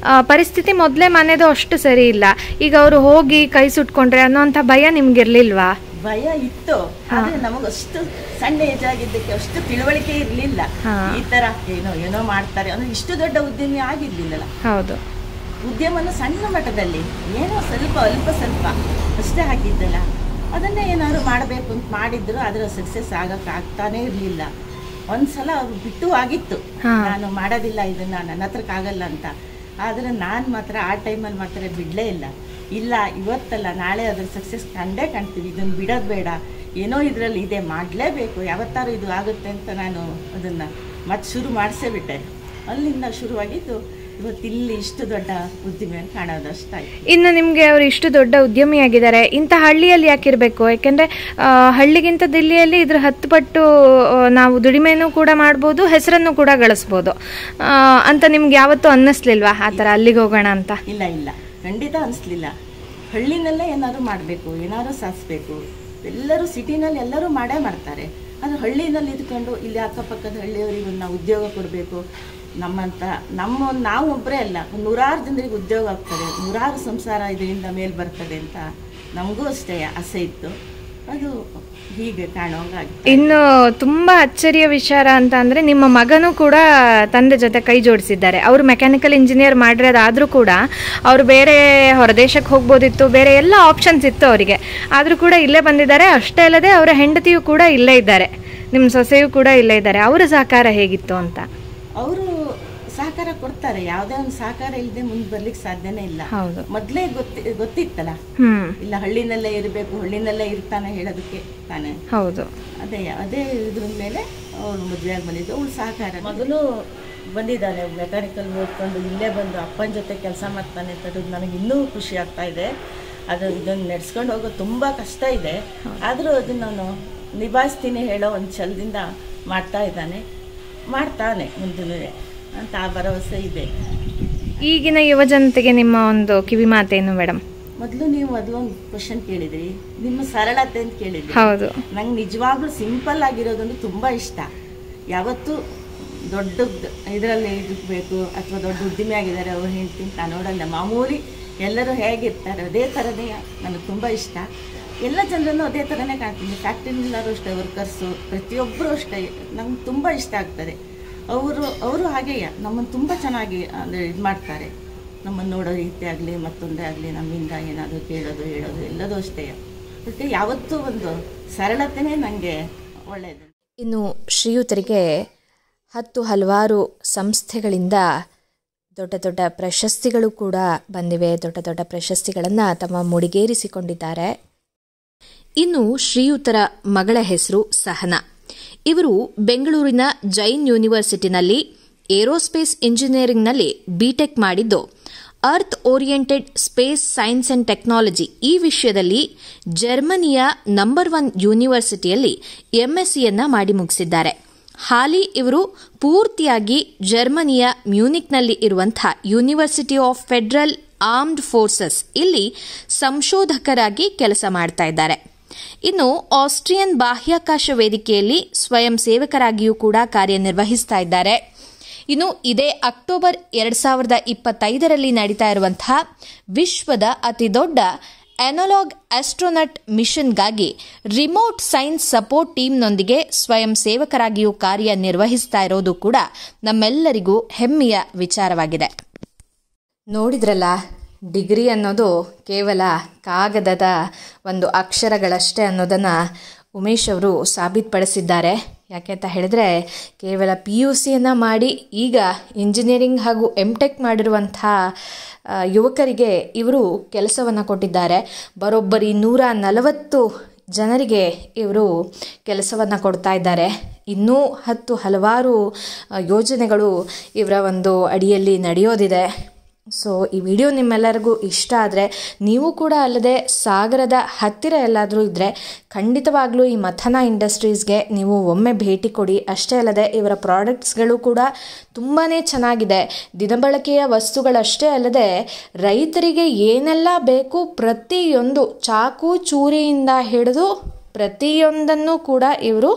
D: ಪರಿಸ್ಥಿತಿ ಮೊದಲೇ ಮನೆದು ಅಷ್ಟು ಸರಿ ಇಲ್ಲ. ಈಗ ಅವರು ಹೋಗಿ ಕೈ ಸುಟ್ಕೊಂಡ್ರೆ ಅನ್ನೋಂಥ ಭಯ ನಿಮ್ಗಿರ್ಲಿಲ್ವಾ?
E: ಭಯ ಇತ್ತು, ಆದ್ರೆ ನಮಗಷ್ಟು ಸಣ್ಣ ಏಜ್ ಆಗಿದ್ದಕ್ಕೆ ಅಷ್ಟು ತಿಳುವಳಿಕೆ ಇರಲಿಲ್ಲ. ಈ ತರ ಏನೋ ಮಾಡ್ತಾರೆ ಅಂದ್ರೆ ಇಷ್ಟು ದೊಡ್ಡ ಉದ್ಯಮಿ ಆಗಿರ್ಲಿಲ್ಲ.
D: ಹೌದು,
E: ಉದ್ಯಮನ ಸಣ್ಣ ಮಟ್ಟದಲ್ಲಿ ಏನೋ ಸ್ವಲ್ಪ ಸ್ವಲ್ಪ ಅಷ್ಟೇ ಹಾಕಿದ್ದಲ್ಲ, ಅದನ್ನೇ ಏನಾದ್ರು ಮಾಡಬೇಕು ಅಂತ ಮಾಡಿದ್ರು. ಅದರ ಸಕ್ಸಸ್ ಆಗ್ತಾನೆ ಇರಲಿಲ್ಲ. ಒಂದ್ಸಲ ಅವ್ರು ಬಿಟ್ಟು ಆಗಿತ್ತು, ನಾನು ಮಾಡೋದಿಲ್ಲ ಇದನ್ನ, ನನ್ನ ಹತ್ರಕ್ಕಾಗಲ್ಲ ಅಂತ. ಆದರೆ ನಾನು ಮಾತ್ರ ಆ ಟೈಮಲ್ಲಿ ಮಾತ್ರ ಬಿಡಲೇ ಇಲ್ಲ, ಇವತ್ತಲ್ಲ ನಾಳೆ ಅದ್ರ ಸಕ್ಸಸ್ ಕಂಡೇ ಕಾಣ್ತೀವಿ, ಇದನ್ನು ಬಿಡೋದು ಬೇಡ, ಏನೋ ಇದರಲ್ಲಿ ಇದೆ, ಮಾಡಲೇಬೇಕು, ಯಾವತ್ತಾರು ಇದು ಆಗುತ್ತೆ ಅಂತ ನಾನು ಅದನ್ನು ಮತ್ತೆ ಶುರು ಮಾಡಿಸೇ ಬಿಟ್ಟೆ. ಅಲ್ಲಿಂದ ಶುರುವಾಗಿದ್ದು ಇವತ್ತಿಲ್ಲಿ ಇಷ್ಟು ದೊಡ್ಡ ಉದ್ಯಮಿಯನ್ನು ಕಾಣೋದಷ್ಟಾಯ್ತು.
D: ಇನ್ನು ನಿಮಗೆ ಅವರು ಇಷ್ಟು ದೊಡ್ಡ ಉದ್ಯಮಿಯಾಗಿದ್ದಾರೆ, ಇಂಥ ಹಳ್ಳಿಯಲ್ಲಿ ಯಾಕಿರಬೇಕು? ಯಾಕೆಂದರೆ ಹಳ್ಳಿಗಿಂತ ದಿಲ್ಲಿಯಲ್ಲಿ ಇದ್ರ 10 ಪಟ್ಟು ನಾವು ದುಡಿಮೆನೂ ಕೂಡ ಮಾಡ್ಬೋದು, ಹೆಸರನ್ನು ಕೂಡ ಗಳಿಸ್ಬೋದು ಅಂತ ನಿಮ್ಗೆ ಯಾವತ್ತೂ ಅನ್ನಿಸ್ಲಿಲ್ವಾ ಆ ಥರ ಅಲ್ಲಿಗೆ ಹೋಗೋಣ ಅಂತ?
E: ಇಲ್ಲ, ಖಂಡಿತ ಅನಿಸ್ಲಿಲ್ಲ. ಹಳ್ಳಿನಲ್ಲೇ ಏನಾದ್ರು ಮಾಡಬೇಕು, ಏನಾದ್ರು ಸಾಧಿಸ್ಬೇಕು. ಎಲ್ಲರೂ ಸಿಟಿನಲ್ಲಿ ಎಲ್ಲರೂ ಮಾಡ್ತಾರೆ, ಆದರೆ ಹಳ್ಳಿನಲ್ಲಿ ಇದ್ಕೊಂಡು ಇಲ್ಲಿ ಅಕ್ಕಪಕ್ಕದ ಹಳ್ಳಿಯವರಿಗೆ ನಾವು ಉದ್ಯೋಗ ಕೊಡಬೇಕು, ನಾವು ಒಬ್ಬರೇ ಅಲ್ಲ, 100 ಜನರಿಗೆ ಉದ್ಯೋಗ ಆಗ್ತದೆ, 100 ಸಂಸಾರ ಇದರಿಂದ ಮೇಲೆ ಬರ್ತದೆ ಅಂತ ನಮಗೂ ಅಷ್ಟೇ ಆಸೆ ಇತ್ತು. ಅದು ಹೀಗೆ ಕಾಣೋಂಗಾಗಿ.
D: ಇನ್ನು ತುಂಬ ಅಚ್ಚರಿಯ ವಿಚಾರ ಅಂತ ಅಂದರೆ ನಿಮ್ಮ ಮಗನೂ ಕೂಡ ತಂದೆ ಜೊತೆ ಕೈ ಜೋಡಿಸಿದ್ದಾರೆ. ಅವರು ಮೆಕ್ಯಾನಿಕಲ್ ಇಂಜಿನಿಯರ್ ಮಾಡಿರೋದಾದರೂ ಕೂಡ ಅವರು ಬೇರೆ ಹೊರದೇಶಕ್ಕೆ ಹೋಗ್ಬೋದಿತ್ತು, ಬೇರೆ ಎಲ್ಲ ಆಪ್ಷನ್ಸ್ ಇತ್ತು ಅವರಿಗೆ, ಆದರೂ ಕೂಡ ಇಲ್ಲೇ ಬಂದಿದ್ದಾರೆ. ಅಷ್ಟೇ ಅಲ್ಲದೆ ಅವರ ಹೆಂಡತಿಯೂ ಕೂಡ ಇಲ್ಲೇ ಇದ್ದಾರೆ, ನಿಮ್ಮ ಸೊಸೆಯೂ ಕೂಡ ಇಲ್ಲೇ ಇದ್ದಾರೆ. ಅವರ ಸಹಕಾರ ಹೇಗಿತ್ತು ಅಂತ?
E: ಅವರು ಸಹಕಾರ ಕೊಡ್ತಾರೆ, ಯಾವುದೇ ಒಂದು ಸಹಕಾರ ಇಲ್ಲದೆ ಮುಂದೆ ಬರ್ಲಿಕ್ಕೆ ಸಾಧ್ಯನೇ ಇಲ್ಲ. ಮೊದಲೇ ಗೊತ್ತಿತ್ತಲ್ಲ, ಇಲ್ಲ ಹಳ್ಳಿನಲ್ಲೇ ಇರಬೇಕು, ಹಳ್ಳಿನಲ್ಲೇ ಇರ್ತಾನೆ ಹೇಳೋದಕ್ಕೆ ತಾನೆ.
D: ಹೌದು,
E: ಅದೇ ಇದ್ರ ಮೇಲೆ ಅವಳು ಮದುವೆಯಾಗಿ ಬಂದಿದ್ದು. ಅವಳು ಸಹಕಾರ ಮೊದಲು ಬಂದಿದ್ದಾನೆ, ಮೆಕ್ಯಾನಿಕಲ್ ಓದ್ಕೊಂಡು ಇಲ್ಲೇ ಬಂದು ಅಪ್ಪನ ಜೊತೆ ಕೆಲಸ ಮಾಡ್ತಾನೆ ಅಂತ ನನಗೆ ಇನ್ನೂ ಖುಷಿ ಆಗ್ತಾ ಇದೆ. ಇದನ್ನು ನಡೆಸ್ಕೊಂಡು ಹೋಗೋದು ತುಂಬ ಕಷ್ಟ ಇದೆ, ಆದರೂ ಅದನ್ನು ನಾನು ನಿಭಾಯಿಸ್ತೀನಿ ಹೇಳೋ ಒಂದು ಛಲದಿಂದ ಮಾಡ್ತಾನೆ ಮುಂದಿನ ಅಂತ ಆ ಭರವಸೆ ಇದೆ.
D: ಈಗಿನ ಯುವಜನತೆಗೆ ನಿಮ್ಮ ಒಂದು ಕಿವಿ ಮಾತೇನು ಮೇಡಮ್?
E: ಮೊದಲು ನೀವು ಒಂದು ಕ್ವಶನ್ ಕೇಳಿದ್ರಿ, ನಿಮ್ಮ ಸರಳತೆ ಅಂತ ಕೇಳಿದ್ರಿ.
D: ಹೌದು,
E: ನಂಗೆ ನಿಜವಾಗ್ಲೂ ಸಿಂಪಲ್ ಆಗಿರೋದಂದ್ರೆ ತುಂಬ ಇಷ್ಟ. ಯಾವತ್ತೂ ದೊಡ್ಡ ಇದರಲ್ಲಿ ಇರಬೇಕು ಅಥವಾ ದೊಡ್ಡ ಉದ್ಯಮಿ ಆಗಿದ್ದಾರೆ ಅವ್ರು ಹೇಳ್ತೀನಿ ನಾನು ನೋಡಲ್ಲ. ಮಾಮೂಲಿ ಎಲ್ಲರೂ ಹೇಗಿರ್ತಾರೆ ಅದೇ ಥರನೇ ನನಗೆ ತುಂಬ ಇಷ್ಟ. ಎಲ್ಲ ಜನರನ್ನು ಅದೇ ಥರನೇ ಕಾಣ್ತೀನಿ. ಫ್ಯಾಕ್ಟ್ರಿನಲ್ಲರೂ ಅಷ್ಟೇ, ವರ್ಕರ್ಸು ಪ್ರತಿಯೊಬ್ಬರು ಅಷ್ಟೇ, ನಂಗೆ ತುಂಬ ಇಷ್ಟ ಆಗ್ತದೆ. ಅವರು ಹಾಗೆಯೇ ನಮ್ಮನ್ನು ತುಂಬ ಚೆನ್ನಾಗಿ ಅಂದರೆ ಇದು ಮಾಡ್ತಾರೆ. ನಮ್ಮನ್ನು ನೋಡೋ ರೀತಿ ಆಗಲಿ ಮತ್ತೊಂದೇ ಆಗಲಿ, ನಮ್ಮಿಂದ ಏನಾದರೂ ಕೇಳೋದು ಹೇಳೋದು ಎಲ್ಲದೂ ಅಷ್ಟೇ. ಅದಕ್ಕೆ ಯಾವತ್ತೂ ಒಂದು ಸರಳತೆನೇ ನನಗೆ ಒಳ್ಳೆಯದು.
D: ಇನ್ನು ಶ್ರೀಯುತರಿಗೆ ಹಲವಾರು ಸಂಸ್ಥೆಗಳಿಂದ ದೊಡ್ಡ ದೊಡ್ಡ ಪ್ರಶಸ್ತಿಗಳು ಕೂಡ ಬಂದಿವೆ. ದೊಡ್ಡ ದೊಡ್ಡ ಪ್ರಶಸ್ತಿಗಳನ್ನು ತಮ್ಮ ಮುಡಿಗೇರಿಸಿಕೊಂಡಿದ್ದಾರೆ. ಇನ್ನು ಶ್ರೀಯುತರ ಮಗಳ ಹೆಸರು ಸಹನಾ. ಇವರು ಬೆಂಗಳೂರಿನ ಜೈನ್ ಯೂನಿವರ್ಸಿಟಿನಲ್ಲಿ ಏರೋಸ್ಪೇಸ್ ಇಂಜಿನಿಯರಿಂಗ್ನಲ್ಲಿ ಬಿಟೆಕ್ ಮಾಡಿದ್ದು, earth oriented space science and technology ಈ ವಿಷಯದಲ್ಲಿ ಜರ್ಮನಿಯ ನಂಬರ್ 1 ಯೂನಿವರ್ಸಿಟಿಯಲ್ಲಿ ಎಂಎಸ್ಸಿಯನ್ನ ಮಾಡಿ ಮುಗಿಸಿದ್ದಾರೆ. ಹಾಲಿ ಇವರು ಪೂರ್ತಿಯಾಗಿ ಜರ್ಮನಿಯ ಮ್ಯೂನಿಕ್ನಲ್ಲಿ ಇರುವಂತಹ university of federal armed forces ಇಲ್ಲಿ ಸಂಶೋಧಕರಾಗಿ ಕೆಲಸ ಮಾಡ್ತಾ ಇದ್ದಾರೆ. ಇನ್ನು ಆಸ್ಟ್ರಿಯನ್ ಬಾಹ್ಯಾಕಾಶ ವೇದಿಕೆಯಲ್ಲಿ ಸ್ವಯಂ ಸೇವಕರಾಗಿಯೂ ಕೂಡ ಕಾರ್ಯನಿರ್ವಹಿಸ್ತಾ ಇದ್ದಾರೆ. ಇನ್ನು ಇದೇ ಅಕ್ಟೋಬರ್ 2025ರಲ್ಲಿ ನಡೀತಾ ಇರುವಂತಹ ವಿಶ್ವದ ಅತಿದೊಡ್ಡ ಅನಲಾಗ್ ಆಸ್ಟ್ರೋನಟ್ ಮಿಷನ್ಗಾಗಿ ರಿಮೋಟ್ ಸೈನ್ಸ್ ಸಪೋರ್ಟ್ ಟೀಮ್ನೊಂದಿಗೆ ಸ್ವಯಂ ಸೇವಕರಾಗಿಯೂ ಕಾರ್ಯನಿರ್ವಹಿಸ್ತಾ ಇರೋದು ಕೂಡ ನಮ್ಮೆಲ್ಲರಿಗೂ ಹೆಮ್ಮೆಯ ವಿಚಾರವಾಗಿದೆ. ನೋಡಿದ್ರಲ್ಲ, ಡಿಗ್ರಿ ಅನ್ನೋದು ಕೇವಲ ಕಾಗದದ ಒಂದು ಅಕ್ಷರಗಳಷ್ಟೇ ಅನ್ನೋದನ್ನು ಉಮೇಶ್ ಅವರು ಸಾಬೀತುಪಡಿಸಿದ್ದಾರೆ. ಯಾಕೆ ಅಂತ ಹೇಳಿದ್ರೆ ಕೇವಲ PUCಯನ್ನು ಮಾಡಿ ಈಗ ಇಂಜಿನಿಯರಿಂಗ್ ಹಾಗೂ MTech ಮಾಡಿರುವಂಥ ಯುವಕರಿಗೆ ಇವರು ಕೆಲಸವನ್ನು ಕೊಟ್ಟಿದ್ದಾರೆ. ಬರೋಬ್ಬರಿ 140 ಜನರಿಗೆ ಇವರು ಕೆಲಸವನ್ನು ಕೊಡ್ತಾ ಇದ್ದಾರೆ. ಇನ್ನೂ ಹಲವಾರು ಯೋಜನೆಗಳು ಇವರ ಒಂದು ಅಡಿಯಲ್ಲಿ ನಡೆಯೋದಿದೆ. ಸೊ ಈ ವಿಡಿಯೋ ನಿಮ್ಮೆಲ್ಲರಿಗೂ ಇಷ್ಟ ಆದರೆ ನೀವು ಕೂಡ ಅಲ್ಲದೆ ಸಾಗರದ ಹತ್ತಿರ ಎಲ್ಲಾದರೂ ಇದ್ದರೆ ಖಂಡಿತವಾಗ್ಲೂ ಈ ಮಥನ ಇಂಡಸ್ಟ್ರೀಸ್ಗೆ ನೀವು ಒಮ್ಮೆ ಭೇಟಿ ಕೊಡಿ. ಅಷ್ಟೇ ಅಲ್ಲದೆ ಇವರ ಪ್ರಾಡಕ್ಟ್ಸ್ಗಳು ಕೂಡ ತುಂಬಾ ಚೆನ್ನಾಗಿದೆ. ದಿನಬಳಕೆಯ ವಸ್ತುಗಳಷ್ಟೇ ಅಲ್ಲದೆ ರೈತರಿಗೆ ಏನೆಲ್ಲ ಬೇಕು ಪ್ರತಿಯೊಂದು ಚಾಕು ಚೂರಿಯಿಂದ ಹಿಡಿದು ಪ್ರತಿಯೊಂದನ್ನು ಕೂಡ ಇವರು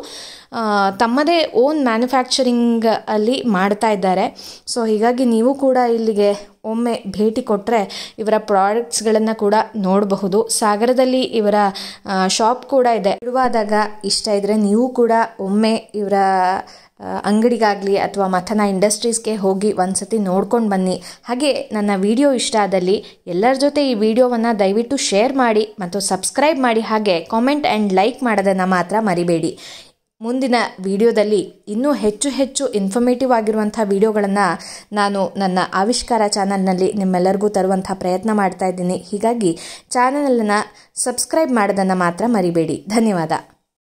D: ತಮ್ಮದೇ ಓನ್ ಮ್ಯಾನುಫ್ಯಾಕ್ಚರಿಂಗ್ ಅಲ್ಲಿ ಮಾಡ್ತಾ ಇದ್ದಾರೆ. ಸೊ ಹೀಗಾಗಿ ನೀವು ಕೂಡ ಇಲ್ಲಿಗೆ ಒಮ್ಮೆ ಭೇಟಿ ಕೊಟ್ಟರೆ ಇವರ ಪ್ರಾಡಕ್ಟ್ಸ್ಗಳನ್ನು ಕೂಡ ನೋಡಬಹುದು. ಸಾಗರದಲ್ಲಿ ಇವರ ಶಾಪ್ ಕೂಡ ಇದೆ. ಬಿಡುವಾದಾಗ ಇಷ್ಟ ಇದ್ದರೆ ನೀವು ಕೂಡ ಒಮ್ಮೆ ಇವರ ಅಂಗಡಿಗಾಗಲಿ ಅಥವಾ ಮಥನ ಇಂಡಸ್ಟ್ರೀಸ್ಗೆ ಹೋಗಿ ಒಂದ್ಸತಿ ನೋಡ್ಕೊಂಡು ಬನ್ನಿ. ಹಾಗೆ ನನ್ನ ವಿಡಿಯೋ ಇಷ್ಟ ಆದಲ್ಲಿ ಎಲ್ಲರ ಜೊತೆ ಈ ವಿಡಿಯೋವನ್ನು ದಯವಿಟ್ಟು ಶೇರ್ ಮಾಡಿ ಮತ್ತು ಸಬ್ಸ್ಕ್ರೈಬ್ ಮಾಡಿ. ಹಾಗೆ ಕಾಮೆಂಟ್ ಆ್ಯಂಡ್ ಲೈಕ್ ಮಾಡೋದನ್ನು ಮಾತ್ರ ಮರಿಬೇಡಿ. ಮುಂದಿನ ವಿಡಿಯೋದಲ್ಲಿ ಇನ್ನೂ ಹೆಚ್ಚು ಇನ್ಫಾರ್ಮೇಟಿವ್ ಆಗಿರುವಂಥ ವಿಡಿಯೋಗಳನ್ನು ನಾನು ನನ್ನ ಆವಿಷ್ಕಾರ ಚಾನಲ್ನಲ್ಲಿ ನಿಮ್ಮೆಲ್ಲರಿಗೂ ತರುವಂಥ ಪ್ರಯತ್ನ ಮಾಡ್ತಾ ಇದ್ದೀನಿ. ಹೀಗಾಗಿ ಚಾನಲನ್ನು ಸಬ್ಸ್ಕ್ರೈಬ್ ಮಾಡೋದನ್ನು ಮಾತ್ರ ಮರಿಬೇಡಿ. ಧನ್ಯವಾದ.